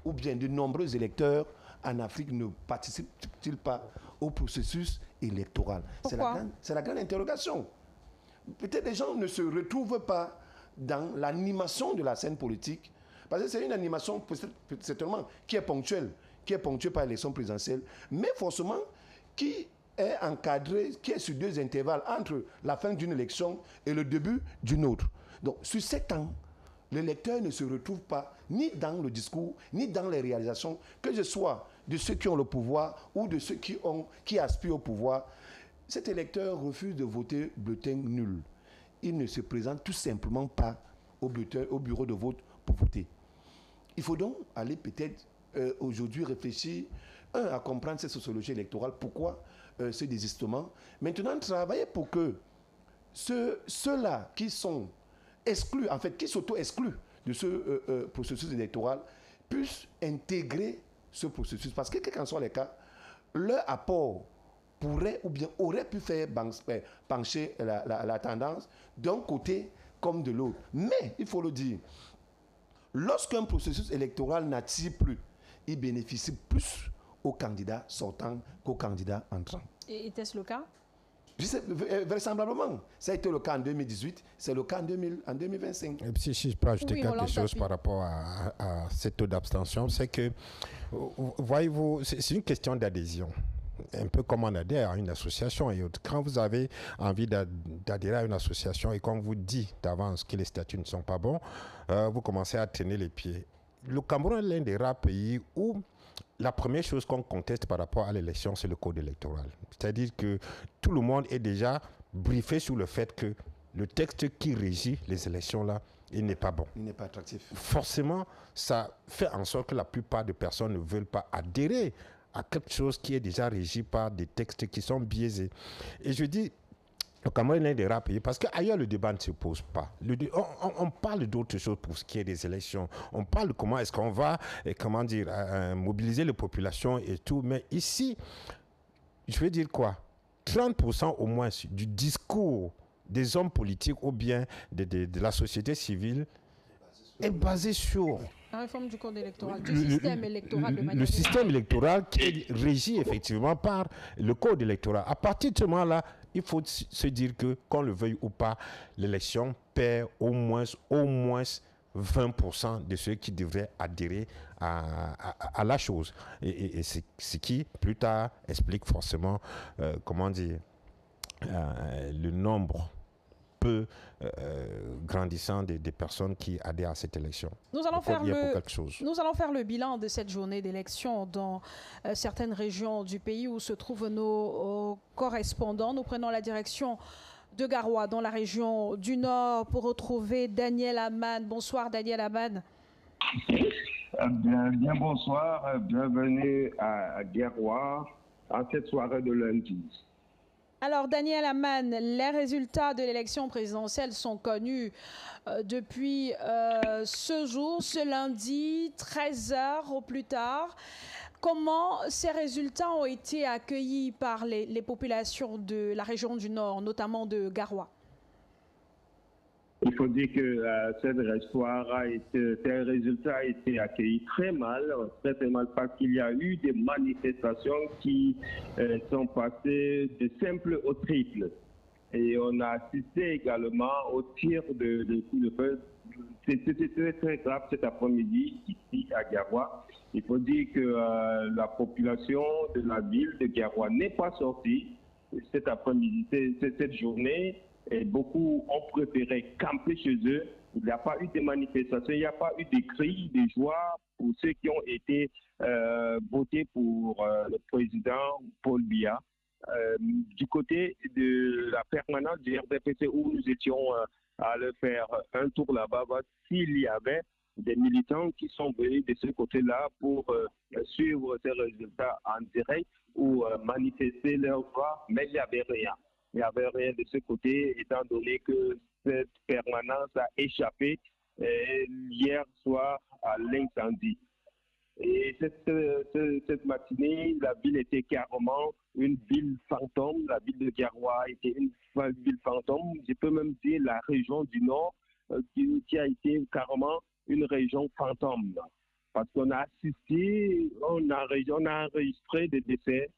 ou bien de nombreux électeurs en Afrique ne participent-ils pas au processus électoral? C'est la grande interrogation. Peut-être les gens ne se retrouvent pas dans l'animation de la scène politique, parce que c'est une animation certainement qui est ponctuelle par l'élection présidentielle, mais forcément qui est encadrée, qui est sur 2 intervalles entre la fin d'une élection et le début d'une autre. Donc sur 7 ans, l'électeur ne se retrouve pas ni dans le discours, ni dans les réalisations, que ce soit de ceux qui ont le pouvoir ou de ceux qui aspirent au pouvoir. Cet électeur refuse de voter bulletin nul. Il ne se présente tout simplement pas au bureau de vote pour voter. Il faut donc aller peut-être aujourd'hui réfléchir, à comprendre cette sociologie électorale, pourquoi ce désistement. Maintenant, travailler pour que ceux-là qui sont exclus, en fait, qui s'auto-excluent de ce processus électoral, puissent intégrer ce processus. Parce que, quel qu'en soit les cas, leur apport pourrait ou bien aurait pu faire pencher la tendance d'un côté comme de l'autre. Mais, il faut le dire, lorsqu'un processus électoral n'attire plus, il bénéficie plus aux candidats sortants qu'aux candidats entrants. Et était-ce le cas? Vraisemblablement. Ça a été le cas en 2018, c'est le cas en 2025. Et puis, si je peux ajouter quelque chose par rapport à ce taux d'abstention, c'est que, voyez-vous, c'est une question d'adhésion. Un peu comme on adhère à une association et autres. Quand vous avez envie d'adhérer à une association et qu'on vous dit d'avance que les statuts ne sont pas bons, vous commencez à traîner les pieds. Le Cameroun est l'un des rares pays où la première chose qu'on conteste par rapport à l'élection, c'est le code électoral. C'est-à-dire que tout le monde est déjà briefé sur le fait que le texte qui régit les élections-là, il n'est pas bon. Il n'est pas attractif. Forcément, ça fait en sorte que la plupart des personnes ne veulent pas adhérer à quelque chose qui est déjà régi par des textes qui sont biaisés. Et je dis, Le Cameroun est des rares pays parce qu'ailleurs le débat ne se pose pas. On parle d'autres choses pour ce qui est des élections. On parle de comment est-ce qu'on va, mobiliser les populations et tout. Mais ici, je veux dire quoi? 30% au moins du discours des hommes politiques ou bien de la société civile est basé sur la réforme du code électoral, du système électoral de manière le système électoral qui est régi effectivement par le code électoral. À partir de ce moment-là, il faut se dire que, qu'on le veuille ou pas, l'élection perd au moins 20% de ceux qui devraient adhérer à la chose. Et c'est ce qui, plus tard, explique forcément, le nombre peu grandissant des personnes qui adhèrent à cette élection. Nous allons faire le bilan de cette journée d'élection dans certaines régions du pays où se trouvent nos correspondants. Nous prenons la direction de Garoua, dans la région du Nord, pour retrouver Daniel Aman. Bonsoir Daniel Aman. Bien bonsoir, bienvenue à Garoua en cette soirée de lundi. Alors Daniel Aman, les résultats de l'élection présidentielle sont connus depuis ce jour, ce lundi, 13h au plus tard. Comment ces résultats ont été accueillis par les populations de la région du Nord, notamment de Garoua? Il faut dire que ces résultats a été accueillis très mal parce qu'il y a eu des manifestations qui sont passées de simple au triple. Et on a assisté également au tir de coups de feu. C'était très grave cet après-midi ici à Garoua. Il faut dire que la population de la ville de Garoua n'est pas sortie cet après-midi, cette journée. Et beaucoup ont préféré camper chez eux. Il n'y a pas eu de manifestations, il n'y a pas eu de cris de joie pour ceux qui ont été votés pour le président Paul Biya. Du côté de la permanence du RDPC où nous étions à aller faire un tour là-bas, s'il y avait des militants qui sont venus de ce côté-là pour suivre ces résultats en direct ou manifester leur voix, mais il n'y avait rien. Il n'y avait rien de ce côté, étant donné que cette permanence a échappé hier soir à l'incendie. Et cette matinée, la ville était carrément une ville fantôme. La ville de Garoua était une ville fantôme. Je peux même dire la région du Nord qui a été carrément une région fantôme. Parce qu'on a assisté, on a enregistré des décès,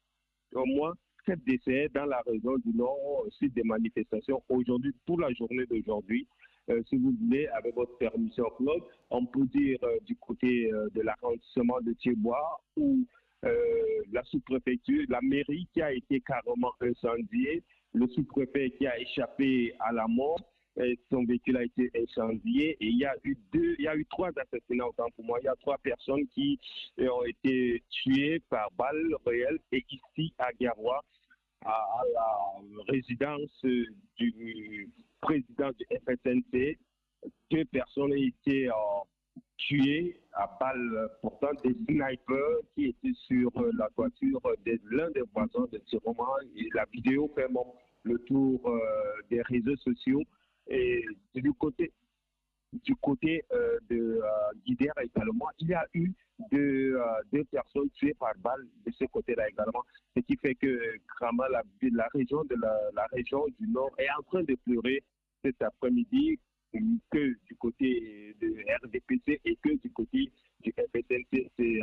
au moins 7 décès dans la région du Nord, aussi des manifestations aujourd'hui, pour la journée d'aujourd'hui. Si vous voulez, avec votre permission, Claude, on peut dire du côté de l'arrondissement de Thiébois, où la sous-préfecture, la mairie qui a été carrément incendiée, le sous-préfet qui a échappé à la mort, son véhicule a été incendié et il y a eu 3 assassinats autant pour moi. Il y a 3 personnes qui ont été tuées par balles réelles et ici à Garoua, à la résidence du président du FSNC, 2 personnes ont été tuées à balles portant des snipers qui étaient sur la toiture de l'un des voisins de Tiroma. Et la vidéo fait le tour des réseaux sociaux. Et du côté de Guidère également, il y a eu 2 personnes tuées par balle de ce côté-là également, ce qui fait que vraiment la région du Nord est en train de pleurer cet après-midi, que du côté de RDPC et que du côté du FSNC. C'est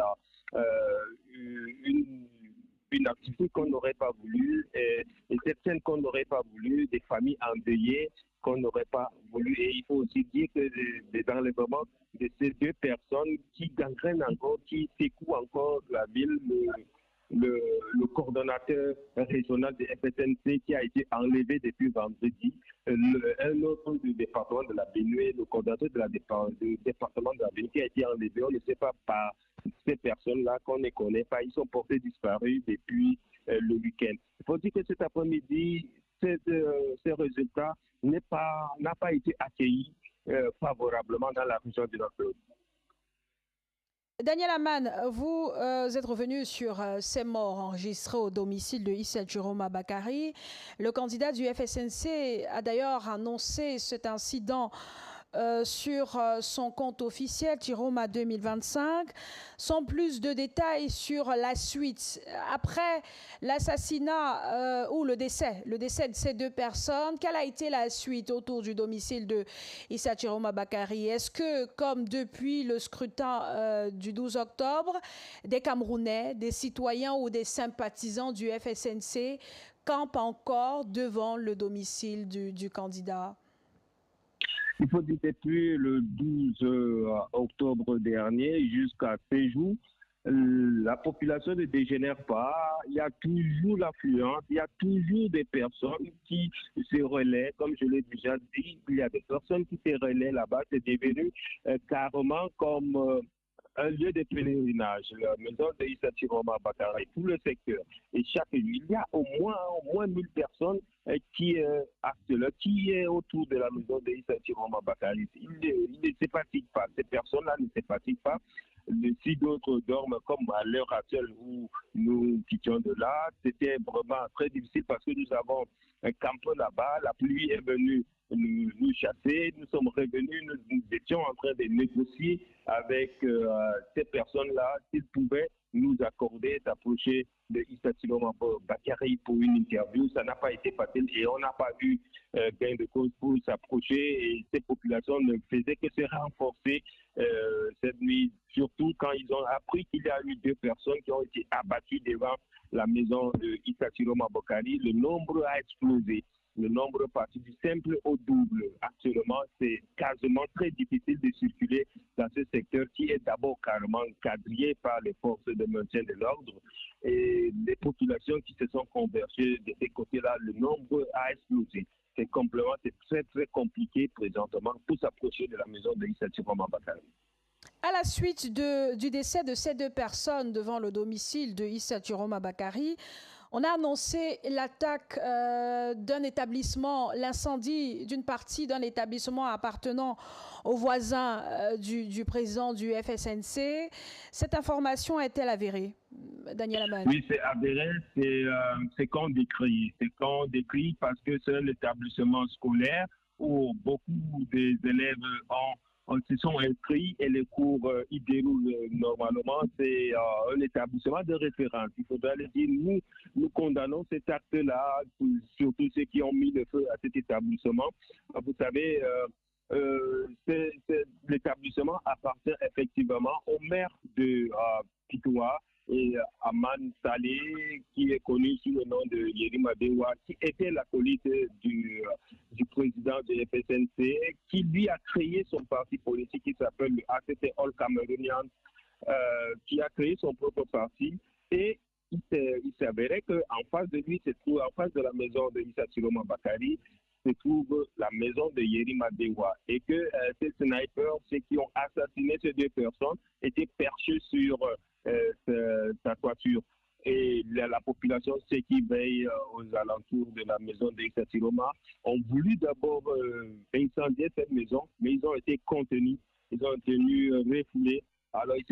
une activité qu'on n'aurait pas voulu et cette scène qu'on n'aurait pas voulu, des familles endeuillées qu'on n'aurait pas voulu. Et il faut aussi dire que les enlèvements de ces 2 personnes qui gangrènent encore, qui secouent encore la ville, le coordonnateur régional de FSNC qui a été enlevé depuis vendredi, un autre du département de la Benue, le coordonnateur du département de la Benue qui a été enlevé, on ne sait pas par ces personnes-là qu'on ne connaît pas, ils sont portés disparus depuis le week-end. Il faut dire que cet après-midi, ces résultats n'a pas été accueillis favorablement dans la région de notre pays. Daniel Aman, vous êtes revenu sur ces morts enregistrées au domicile de Issa Chiroma Bakary. Le candidat du FSNC a d'ailleurs annoncé cet incident sur son compte officiel Chiroma 2025, sans plus de détails sur la suite. Après l'assassinat ou le décès de ces deux personnes, quelle a été la suite autour du domicile de Issa Chiroma Bakary? Est-ce que, comme depuis le scrutin du 12 octobre, des Camerounais, des citoyens ou des sympathisants du FSNC campent encore devant le domicile du candidat? Il faut dire que depuis le 12 octobre dernier jusqu'à ces jours, la population ne dégénère pas. Il y a toujours l'affluence, il y a toujours des personnes qui se relaient. Comme je l'ai déjà dit, il y a des personnes qui se relaient là-bas. C'est devenu carrément comme un lieu de pèlerinage, la maison de Issa Chiroma Bakary, tout le secteur. Et chaque nuit, il y a au moins 1000 personnes qui est autour de la maison de Issa Chiroma Bakary. Ils ne se fatiguent pas. Ces personnes-là ne se fatiguent pas. Si d'autres dorment comme à l'heure actuelle où nous quittions de là, c'était vraiment très difficile parce que nous avons campé là-bas. La pluie est venue nous chasser. Nous sommes revenus, nous étions en train de négocier avec ces personnes-là s'ils pouvaient nous accorder d'approcher de Issa Chiroma Bakary pour une interview. Ça n'a pas été facile et on n'a pas eu gain de cause pour s'approcher et ces populations ne faisaient que se renforcer cette nuit, surtout quand ils ont appris qu'il y a eu 2 personnes qui ont été abattues devant la maison de Issa Chiroma Bakary. Le nombre a explosé. Le nombre est parti du simple au double. Actuellement, c'est quasiment très difficile de circuler dans ce secteur qui est d'abord carrément quadrillé par les forces de maintien de l'ordre. Et les populations qui se sont convergées de ces côtés-là, le nombre a explosé. C'est très très compliqué présentement pour s'approcher de la maison de Issa Chiroma Bakary. À la suite du décès de ces 2 personnes devant le domicile de Issa Chiroma Bakary, on a annoncé l'attaque d'un établissement, l'incendie d'une partie d'un établissement appartenant aux voisins du président du FSNC. Cette information est-elle avérée, Daniel Aman? Oui, c'est avéré, c'est qu'on décrit. C'est qu'on décrit parce que c'est un établissement scolaire où beaucoup des élèves se sont inscrits et les cours y déroulent normalement. C'est un établissement de référence. Il faudra le dire, nous condamnons cet acte-là, surtout ceux qui ont mis le feu à cet établissement. Vous savez, l'établissement appartient effectivement au maire de Pitoua et Aman Saleh, qui est connu sous le nom de Yerima Dewa, qui était l'acolyte du président de FSNC, qui lui a créé son parti politique qui s'appelle le ACT All Cameroonians, qui a créé son propre parti. Et il s'avérait qu'en face de lui, en face de la maison de Issa Chiroma Bakary, se trouve la maison de Yerima Dewa. Et que ces snipers, ceux qui ont assassiné ces 2 personnes, étaient perchés sur sa toiture. Et la population, ceux qui veillent aux alentours de la maison d'Issa Chiroma, ont voulu d'abord incendier cette maison, mais ils ont été contenus, ils ont tenu refoulés. Alors ils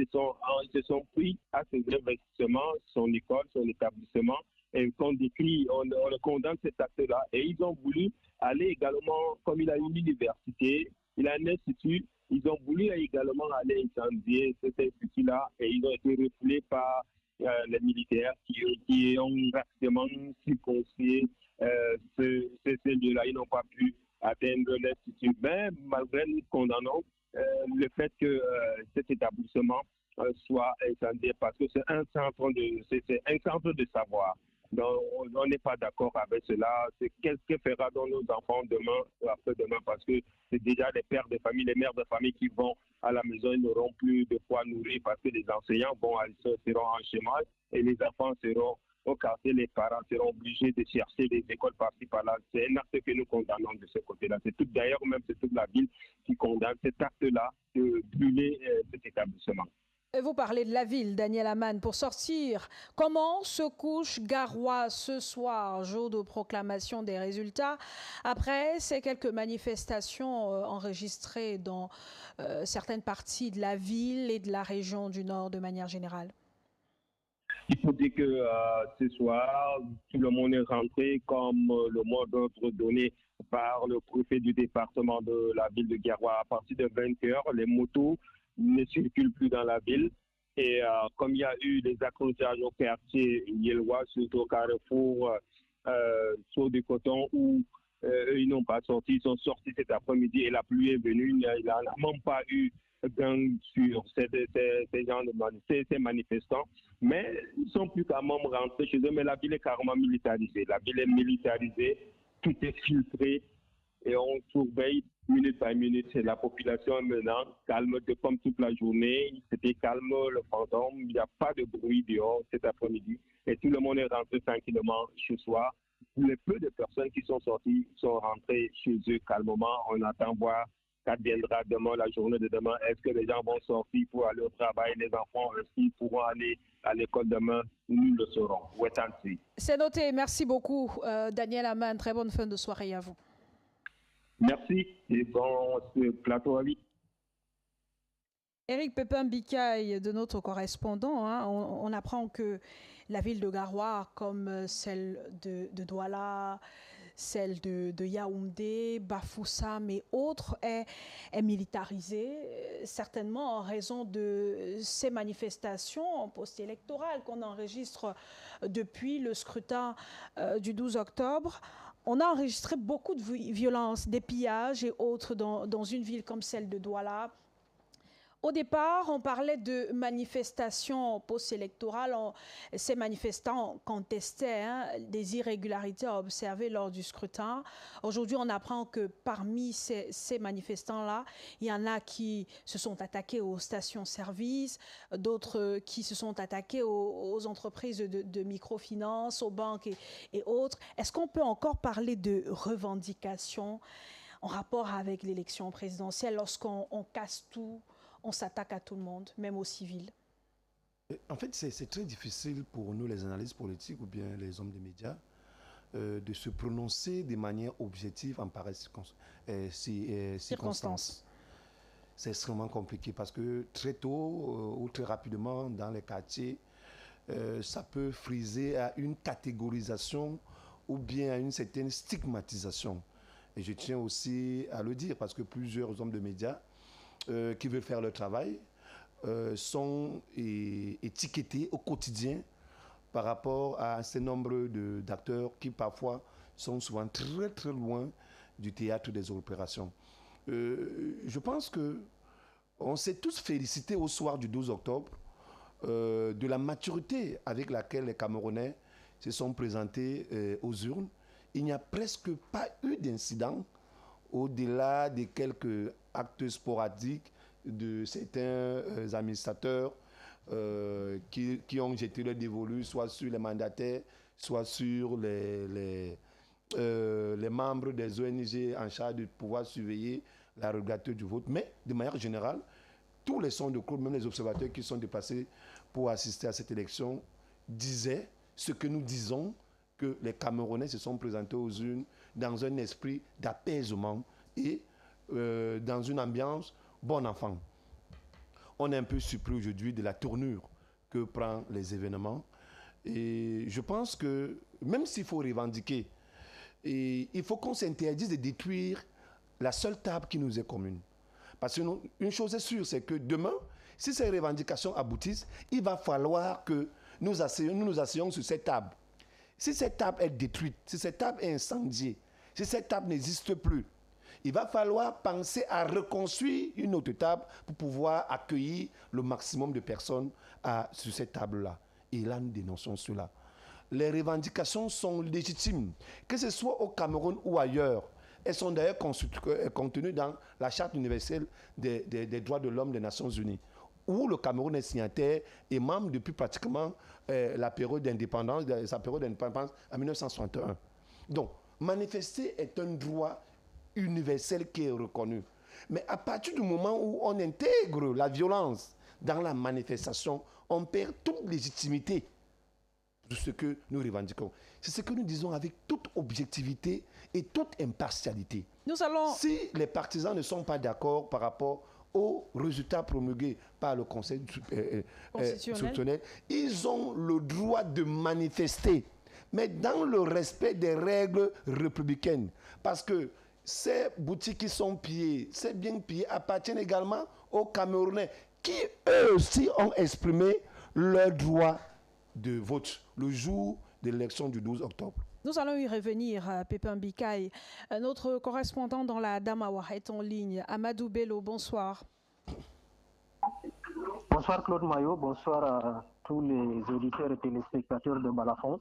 se sont pris à ces investissements, son école, son établissement, et qu'on décrit, on condamne cet acte-là. Et ils ont voulu aller également, comme il a une université, il a un institut, ils ont voulu également aller incendier cet institut-là et ils ont été refoulés par les militaires qui ont rapidement circonscrit ces lieux-là. Ils n'ont pas pu atteindre l'institut. Mais malgré nous condamnons le fait que cet établissement soit incendié parce que c'est un centre de savoir. Donc, on n'est pas d'accord avec cela. C'est qu'est-ce que fera donc nos enfants demain ou après-demain, parce que c'est déjà les pères de famille, les mères de famille qui vont à la maison, ils n'auront plus de quoi nourrir parce que les enseignants seront en chômage et les enfants seront au quartier, les parents seront obligés de chercher des écoles par-ci par-là. C'est un acte que nous condamnons de ce côté-là. D'ailleurs, même c'est toute la ville qui condamne cet acte-là de brûler cet établissement. Vous parlez de la ville, Daniel Aman. Pour sortir, comment se couche Garoua ce soir, jour de proclamation des résultats, après ces quelques manifestations enregistrées dans certaines parties de la ville et de la région du Nord de manière générale? Il faut dire que ce soir, tout le monde est rentré comme le mot d'ordre donné par le préfet du département de la ville de Garoua. À partir de 20 h, les motos ne circulent plus dans la ville. Et comme il y a eu des accrochages au quartier Yelwa, surtout au carrefour Saut du Coton, où ils n'ont pas sorti, ils sont sortis cet après-midi et la pluie est venue. Il n'y a même pas eu gang sur ces manifestants. Mais ils sont plus quand même rentrés chez eux. Mais la ville est carrément militarisée. La ville est militarisée, tout est filtré. Et on surveille minute par minute. La population est maintenant calme comme toute la journée. C'était calme, le fantôme. Il n'y a pas de bruit dehors cet après-midi. Et tout le monde est rentré tranquillement ce soir. Les peu de personnes qui sont sorties sont rentrées chez eux calmement. On attend voir qu'adviendra demain, la journée de demain. Est-ce que les gens vont sortir pour aller au travail? Les enfants aussi pourront aller à l'école demain? Nous le saurons. C'est noté. Merci beaucoup, Daniel Aman. Très bonne fin de soirée à vous. Merci et bon plateau à vie. Éric Pépin-Bicaille, de notre correspondant, hein, on apprend que la ville de Garoua, comme celle de Douala, celle de Yaoundé, Bafoussam et autres, est militarisée, certainement en raison de ces manifestations post-électorales qu'on enregistre depuis le scrutin du 12 octobre. On a enregistré beaucoup de violences, des pillages et autres dans une ville comme celle de Douala. Au départ, on parlait de manifestations post-électorales. Ces manifestants contestaient des irrégularités observées lors du scrutin. Aujourd'hui, on apprend que parmi ces manifestants-là, il y en a qui se sont attaqués aux stations-service, d'autres qui se sont attaqués aux entreprises de microfinance, aux banques et autres. Est-ce qu'on peut encore parler de revendications en rapport avec l'élection présidentielle lorsqu'on casse tout? On s'attaque à tout le monde, même aux civils. En fait, c'est très difficile pour nous, les analystes politiques ou bien les hommes des médias, de se prononcer de manière objective en pareille circonstances. C'est extrêmement compliqué parce que très tôt ou très rapidement dans les quartiers, ça peut friser à une catégorisation ou bien à une certaine stigmatisation. Et je tiens aussi à le dire parce que plusieurs hommes de médias qui veulent faire leur travail sont étiquetés au quotidien par rapport à un certain nombre d'acteurs qui parfois sont souvent très très loin du théâtre des opérations. Je pense qu'on s'est tous félicités au soir du 12 octobre de la maturité avec laquelle les Camerounais se sont présentés aux urnes. Il n'y a presque pas eu d'incident au-delà de quelques actes sporadiques de certains administrateurs qui ont jeté leur dévolu soit sur les mandataires, soit sur les membres des ONG en charge de pouvoir surveiller la régularité du vote. Mais de manière générale, tous les sons de cloche, même les observateurs qui sont déplacés pour assister à cette élection, disaient ce que nous disons, que les Camerounais se sont présentés aux urnes dans un esprit d'apaisement et dans une ambiance bon enfant. On est un peu surpris aujourd'hui de la tournure que prennent les événements. Et je pense que même s'il faut revendiquer, il faut qu'on s'interdise de détruire la seule table qui nous est commune. Parce qu'une chose est sûre, c'est que demain, si ces revendications aboutissent, il va falloir que nous nous asseyons sur cette table. Si cette table est détruite, si cette table est incendiée, si cette table n'existe plus, il va falloir penser à reconstruire une autre table pour pouvoir accueillir le maximum de personnes sur cette table-là. Et là, nous dénonçons cela. Les revendications sont légitimes, que ce soit au Cameroun ou ailleurs. Elles sont d'ailleurs contenues dans la Charte universelle des droits de l'homme des Nations Unies, où le Cameroun est signataire et membre depuis pratiquement sa période d'indépendance en 1961. Donc, manifester est un droit universel qui est reconnu. Mais à partir du moment où on intègre la violence dans la manifestation, on perd toute légitimité de ce que nous revendiquons. C'est ce que nous disons avec toute objectivité et toute impartialité. Si les partisans ne sont pas d'accord par rapport aux résultats promulgués par le Conseil constitutionnel, ils ont le droit de manifester, mais dans le respect des règles républicaines. Parce que ces boutiques qui sont pillées, ces biens pillés appartiennent également aux Camerounais qui, eux aussi, ont exprimé leur droit de vote le jour de l'élection du 12 octobre. Nous allons y revenir, Pépin Bikaï. Notre correspondant dans la Damawa est en ligne. Amadou Bello, bonsoir. Bonsoir Claude Maillot, bonsoir à tous les auditeurs et téléspectateurs de Balafon.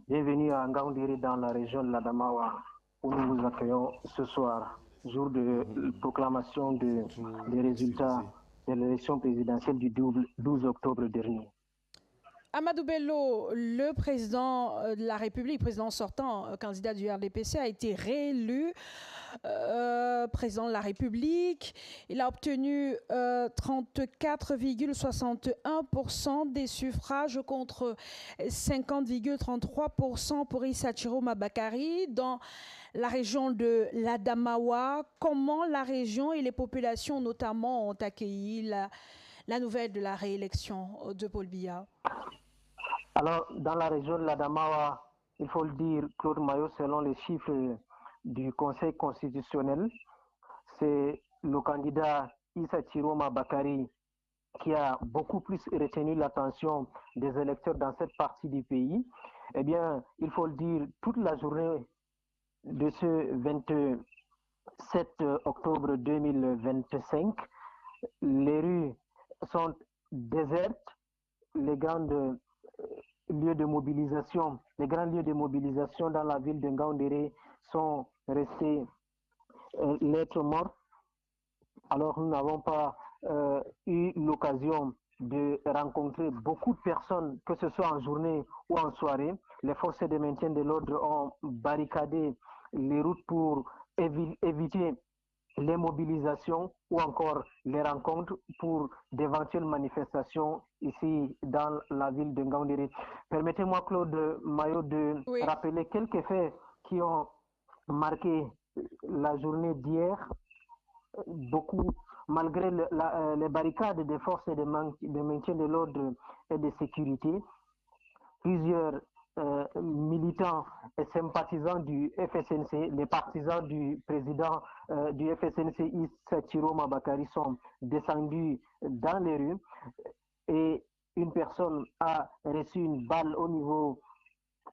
Bienvenue à Ngaoundéré dans la région de la Damawa où nous vous accueillons ce soir, jour de proclamation des résultats de l'élection présidentielle du 12 octobre dernier. Amadou Bello, le président de la République, président sortant, candidat du RDPC, a été réélu président de la République. Il a obtenu 34,61% des suffrages contre 50,33% pour Issa Chiroma Bakary dans la région de l'Adamawa. Comment la région et les populations notamment ont accueilli la nouvelle de la réélection de Paul Biya? Alors, dans la région de l'Adamawa, il faut le dire, Claude Maillot, selon les chiffres du Conseil constitutionnel, c'est le candidat Issa Chiroma Bakary qui a beaucoup plus retenu l'attention des électeurs dans cette partie du pays. Eh bien, il faut le dire, toute la journée de ce 27 octobre 2025, les rues sont désertes, les grands lieux de mobilisation dans la ville de Ngaoundéré sont restés lettres mortes. Alors nous n'avons pas eu l'occasion de rencontrer beaucoup de personnes, que ce soit en journée ou en soirée. Les forces de maintien de l'ordre ont barricadé les routes pour éviter les mobilisations ou encore les rencontres pour d'éventuelles manifestations ici dans la ville de Ngaoundéré. Permettez-moi, Claude Maillot, de rappeler quelques faits qui ont marqué la journée d'hier. Beaucoup, malgré les barricades des forces de maintien de l'ordre et de sécurité, plusieurs militants et sympathisants du FSNC, les partisans du président du FSNC, Issa Chiroma Bakary, sont descendus dans les rues et une personne a reçu une balle au niveau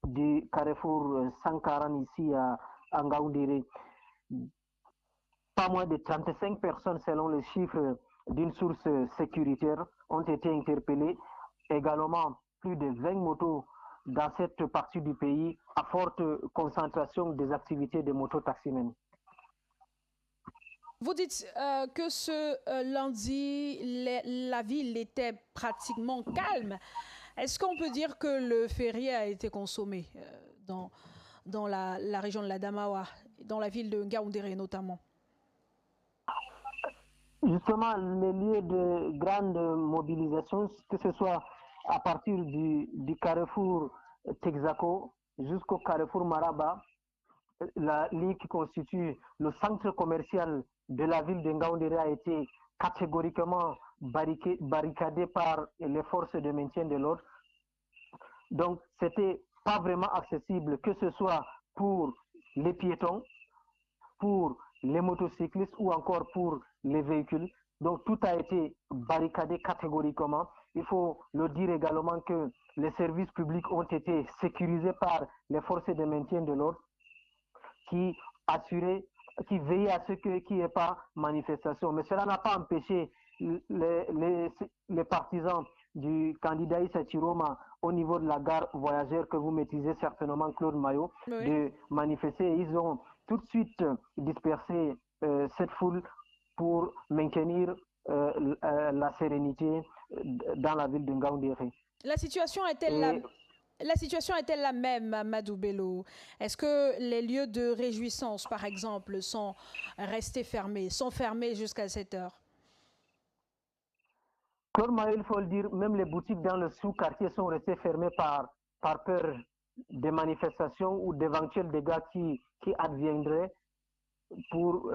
du carrefour 140 ici à Ngaoundéré. Pas moins de 35 personnes, selon les chiffres d'une source sécuritaire, ont été interpellées. Également, plus de 20 motos dans cette partie du pays à forte concentration des activités de mototaximens. Vous dites que ce lundi, la ville était pratiquement calme. Est-ce qu'on peut dire que le férié a été consommé dans la région de l'Adamawa, dans la ville de Ngaoundéré notamment? Justement, les lieux de grande mobilisation, que ce soit à partir du carrefour Texaco jusqu'au carrefour Maraba, la ligne qui constitue le centre commercial de la ville de Ngaoundéré a été catégoriquement barricadée par les forces de maintien de l'ordre. Donc, c'était pas vraiment accessible, que ce soit pour les piétons, pour les motocyclistes ou encore pour les véhicules. Donc, tout a été barricadé catégoriquement. Il faut le dire également que les services publics ont été sécurisés par les forces de maintien de l'ordre qui veillaient à ce qu'il n'y ait pas manifestation. Mais cela n'a pas empêché les partisans du candidat Issa Chiroma au niveau de la gare voyageur que vous maîtrisez certainement, Claude Maillot, de manifester. Ils ont tout de suite dispersé cette foule pour maintenir la sérénité dans la ville de Ngaoundéré. La situation est-elle la même, Amadou Bello? Est-ce que les lieux de réjouissance, par exemple, sont restés fermés, sont fermés jusqu'à 7 heures? Claude Mayo, il faut le dire, même les boutiques dans le sous-quartier sont restées fermées par peur des manifestations ou d'éventuels dégâts qui adviendraient pour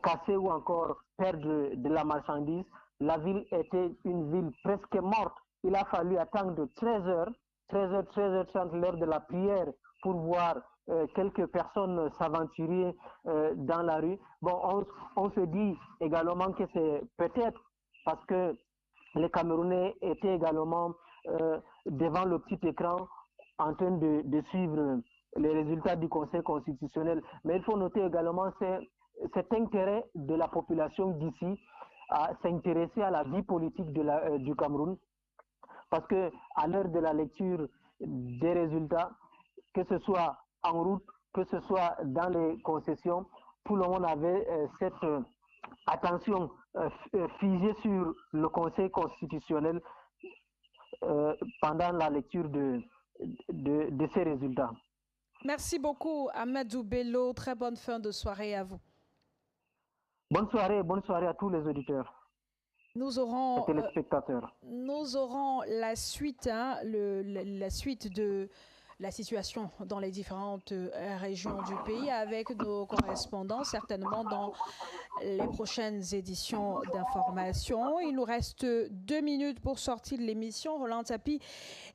casser ou encore perdre de la marchandise. La ville était une ville presque morte. Il a fallu attendre 13h30 l'heure de la prière pour voir quelques personnes s'aventurer dans la rue. Bon, on se dit également que c'est peut-être parce que les Camerounais étaient également devant le petit écran en train de suivre les résultats du Conseil constitutionnel. Mais il faut noter également cet intérêt de la population d'ici à s'intéresser à la vie politique du Cameroun. Parce qu'à l'heure de la lecture des résultats, que ce soit en route, que ce soit dans les concessions, tout le monde avait cette attention figée sur le Conseil constitutionnel pendant la lecture de ces résultats. Merci beaucoup, Amadou Bello. Très bonne fin de soirée à vous. Bonne soirée à tous les auditeurs. Nous aurons, téléspectateurs. Nous aurons la suite, la suite de la situation dans les différentes régions du pays avec nos correspondants, certainement dans les prochaines éditions d'information. Il nous reste 2 minutes pour sortir de l'émission. Roland Tapi,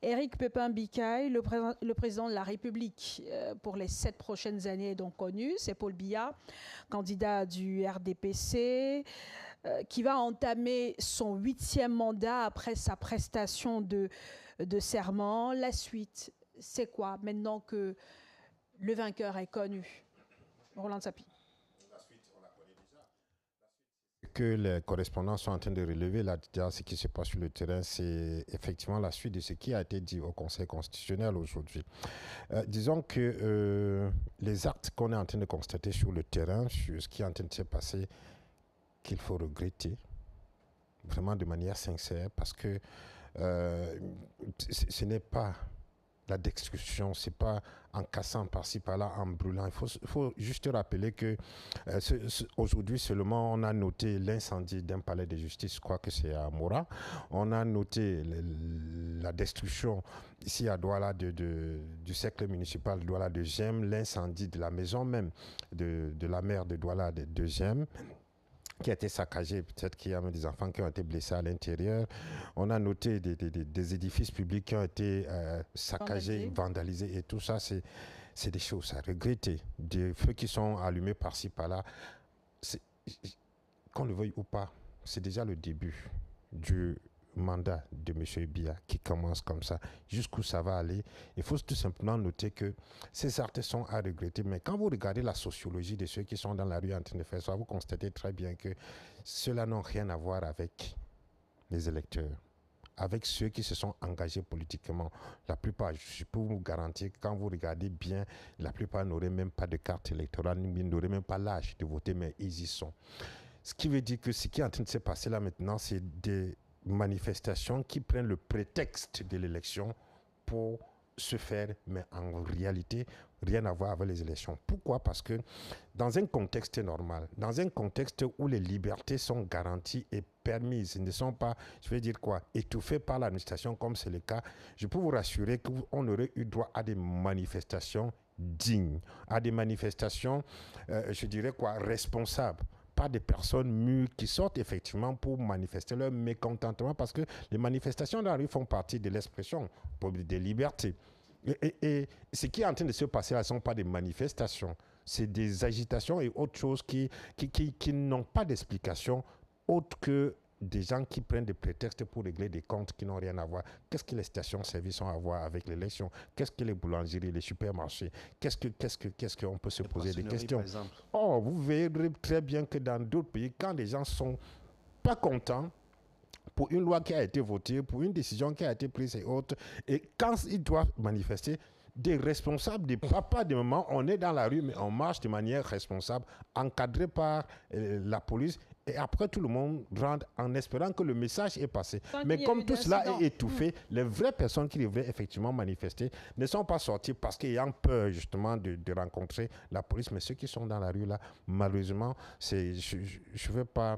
Éric Pépin-Bikaï, le président de la République pour les 7 prochaines années est donc connu. C'est Paul Biya, candidat du RDPC, qui va entamer son 8e mandat après sa prestation de serment. La suite, c'est quoi maintenant que le vainqueur est connu? Roland Tapi. La suite, on la connaît déjà. Ce que les correspondants sont en train de relever là, ce qui se passe sur le terrain, c'est effectivement la suite de ce qui a été dit au Conseil constitutionnel aujourd'hui. Disons que les actes qu'on est en train de constater sur le terrain, sur ce qui est en train de se passer, qu'il faut regretter, vraiment de manière sincère, parce que ce n'est pas la destruction, c'est pas en cassant par-ci par-là, en brûlant. Il faut juste rappeler que aujourd'hui seulement on a noté l'incendie d'un palais de justice, je crois que c'est à Mora. On a noté la destruction ici à Douala du cercle municipal de Douala de Gem, l'incendie de la maison même de la maire de Douala de Gem, qui a été saccagé, peut-être qu'il y a même des enfants qui ont été blessés à l'intérieur. On a noté des édifices publics qui ont été saccagés, vandalisés, et tout ça, c'est des choses à regretter. Des feux qui sont allumés par-ci, par-là. Qu'on le veuille ou pas, c'est déjà le début du mandat de M. Biya qui commence comme ça. Jusqu'où ça va aller? Il faut tout simplement noter que ces actes sont à regretter, mais quand vous regardez la sociologie de ceux qui sont dans la rue en train de faire ça, vous constatez très bien que cela n'a rien à voir avec les électeurs, avec ceux qui se sont engagés politiquement. La plupart, je peux vous garantir que quand vous regardez bien, la plupart n'auraient même pas de carte électorale, n'auraient même pas l'âge de voter, mais ils y sont. Ce qui veut dire que ce qui est en train de se passer là maintenant, c'est des manifestations qui prennent le prétexte de l'élection pour se faire, mais en réalité, rien à voir avec les élections. Pourquoi? Parce que dans un contexte normal, dans un contexte où les libertés sont garanties et permises, ne sont pas, je vais dire quoi, étouffées par l'administration comme c'est le cas, je peux vous rassurer qu'on aurait eu droit à des manifestations dignes, à des manifestations, je dirais quoi, responsables. Pas des personnes mûres qui sortent effectivement pour manifester leur mécontentement, parce que les manifestations dans la rue font partie de l'expression des libertés. Et ce qui est en train de se passer là ne sont pas des manifestations, c'est des agitations et autres choses qui n'ont pas d'explication autre que des gens qui prennent des prétextes pour régler des comptes qui n'ont rien à voir. Qu'est-ce que les stations-service ont à voir avec l'élection? Qu'est-ce que les boulangeries, les supermarchés? Qu'est-ce qu'on peut se poser des questions? Oh, vous verrez très bien que dans d'autres pays, quand les gens sont pas contents pour une loi qui a été votée, pour une décision qui a été prise et autres, et quand ils doivent manifester, des responsables, des papas, des mamans, on est dans la rue, mais on marche de manière responsable, encadré par la police. Et après, tout le monde rentre en espérant que le message est passé. Mais comme tout cela est étouffé, les vraies personnes qui devaient effectivement manifester ne sont pas sorties parce qu'ils ont peur justement de rencontrer la police. Mais ceux qui sont dans la rue là, malheureusement, je ne veux pas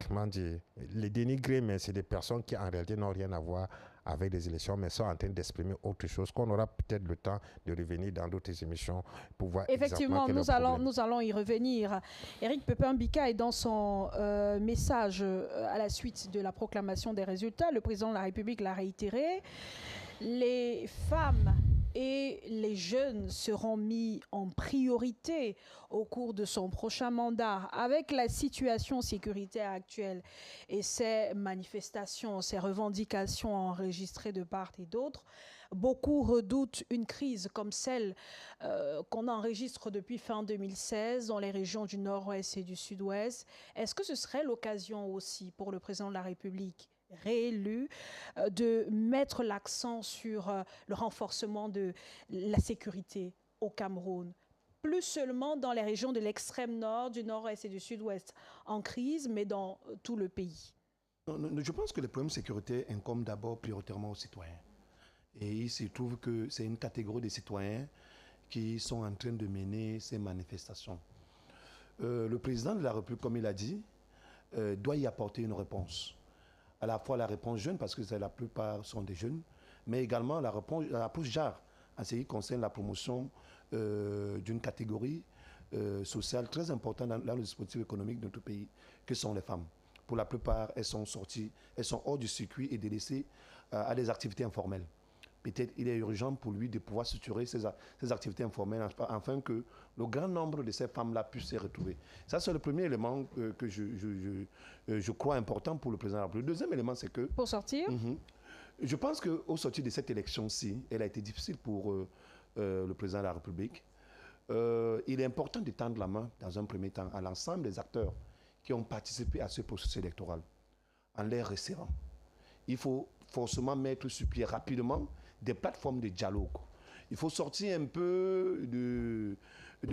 comment dire, les dénigrer, mais c'est des personnes qui en réalité n'ont rien à voir avec des élections, mais sont en train d'exprimer autre chose, qu'on aura peut-être le temps de revenir dans d'autres émissions pour voir effectivement, nous allons y revenir. Éric Pépin-Bika est dans son message à la suite de la proclamation des résultats. Le président de la République l'a réitéré. Les femmes et les jeunes seront mis en priorité au cours de son prochain mandat. Avec la situation sécuritaire actuelle et ces manifestations, ces revendications enregistrées de part et d'autre, beaucoup redoutent une crise comme celle qu'on enregistre depuis fin 2016 dans les régions du Nord-Ouest et du Sud-Ouest. Est-ce que ce serait l'occasion aussi pour le président de la République réélu, de mettre l'accent sur le renforcement de la sécurité au Cameroun, plus seulement dans les régions de l'extrême nord, du nord-est et du sud-ouest en crise, mais dans tout le pays? Je pense que les problèmes de sécurité incombent d'abord prioritairement aux citoyens. Et il se trouve que c'est une catégorie de citoyens qui sont en train de mener ces manifestations. Le président de la République, comme il a dit, doit y apporter une réponse. À la fois la réponse jeune, parce que la plupart sont des jeunes, mais également la réponse JAR, en ce qui concerne la promotion d'une catégorie sociale très importante dans le dispositif économique de notre pays, que sont les femmes. Pour la plupart, elles sont sorties, elles sont hors du circuit et délaissées à des activités informelles. Peut-être il est urgent pour lui de pouvoir structurer ces activités informelles afin que le grand nombre de ces femmes-là puissent se retrouver. Ça, c'est le premier élément que je crois important pour le président de la République. Le deuxième élément, c'est que... Pour sortir je pense qu'au sortir de cette élection-ci, elle a été difficile pour le président de la République. Il est important de tendre la main, dans un premier temps, à l'ensemble des acteurs qui ont participé à ce processus électoral, en les resserrant. Il faut forcément mettre sur pied rapidement des plateformes de dialogue. Il faut sortir un peu de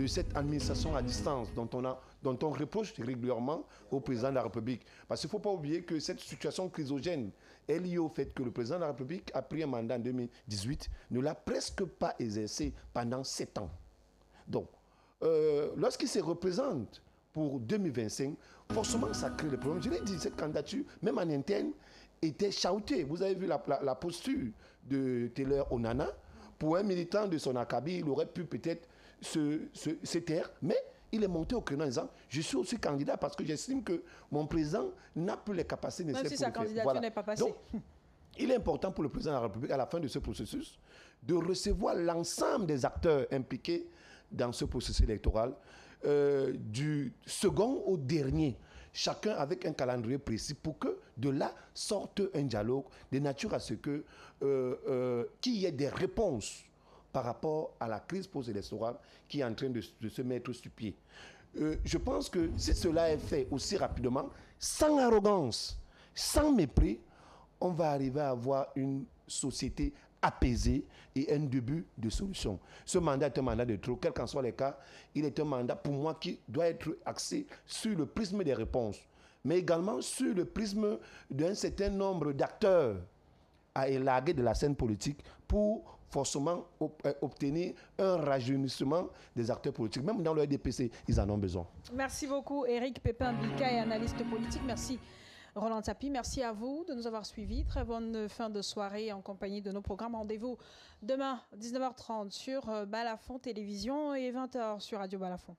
cette administration à distance dont on reproche régulièrement au président de la République. Parce qu'il ne faut pas oublier que cette situation chrysogène est liée au fait que le président de la République a pris un mandat en 2018, ne l'a presque pas exercé pendant 7 ans. Donc, lorsqu'il se représente pour 2025, forcément ça crée des problèmes. Je l'ai dit, cette candidature, même en interne, était chaoutée. Vous avez vu la posture de Taylor Onana. Pour un militant de son acabit, il aurait pu peut-être se taire, mais il est monté au créneau en disant « Je suis aussi candidat parce que j'estime que mon président n'a plus les capacités nécessaires pour le faire. » Même si sa candidature n'est pas passée. Donc, il est important pour le président de la République, à la fin de ce processus, de recevoir l'ensemble des acteurs impliqués dans ce processus électoral, du second au dernier, chacun avec un calendrier précis pour que de là sorte un dialogue de nature à ce que qu'il y ait des réponses par rapport à la crise post-électorale qui est en train de se mettre sur pied. Je pense que si cela est fait aussi rapidement, sans arrogance, sans mépris, on va arriver à avoir une société apaisée et un début de solution. Ce mandat est un mandat de trop, quel qu'en soit les cas, il est un mandat pour moi qui doit être axé sur le prisme des réponses, mais également sur le prisme d'un certain nombre d'acteurs à élaguer de la scène politique pour forcément obtenir un rajeunissement des acteurs politiques. Même dans le RDPC, ils en ont besoin. Merci beaucoup, Éric Pépin-Bika, analyste politique. Merci. Roland Tapi, merci à vous de nous avoir suivis. Très bonne fin de soirée en compagnie de nos programmes. Rendez-vous demain, 19h30 sur Balafon Télévision et 20h sur Radio Balafon.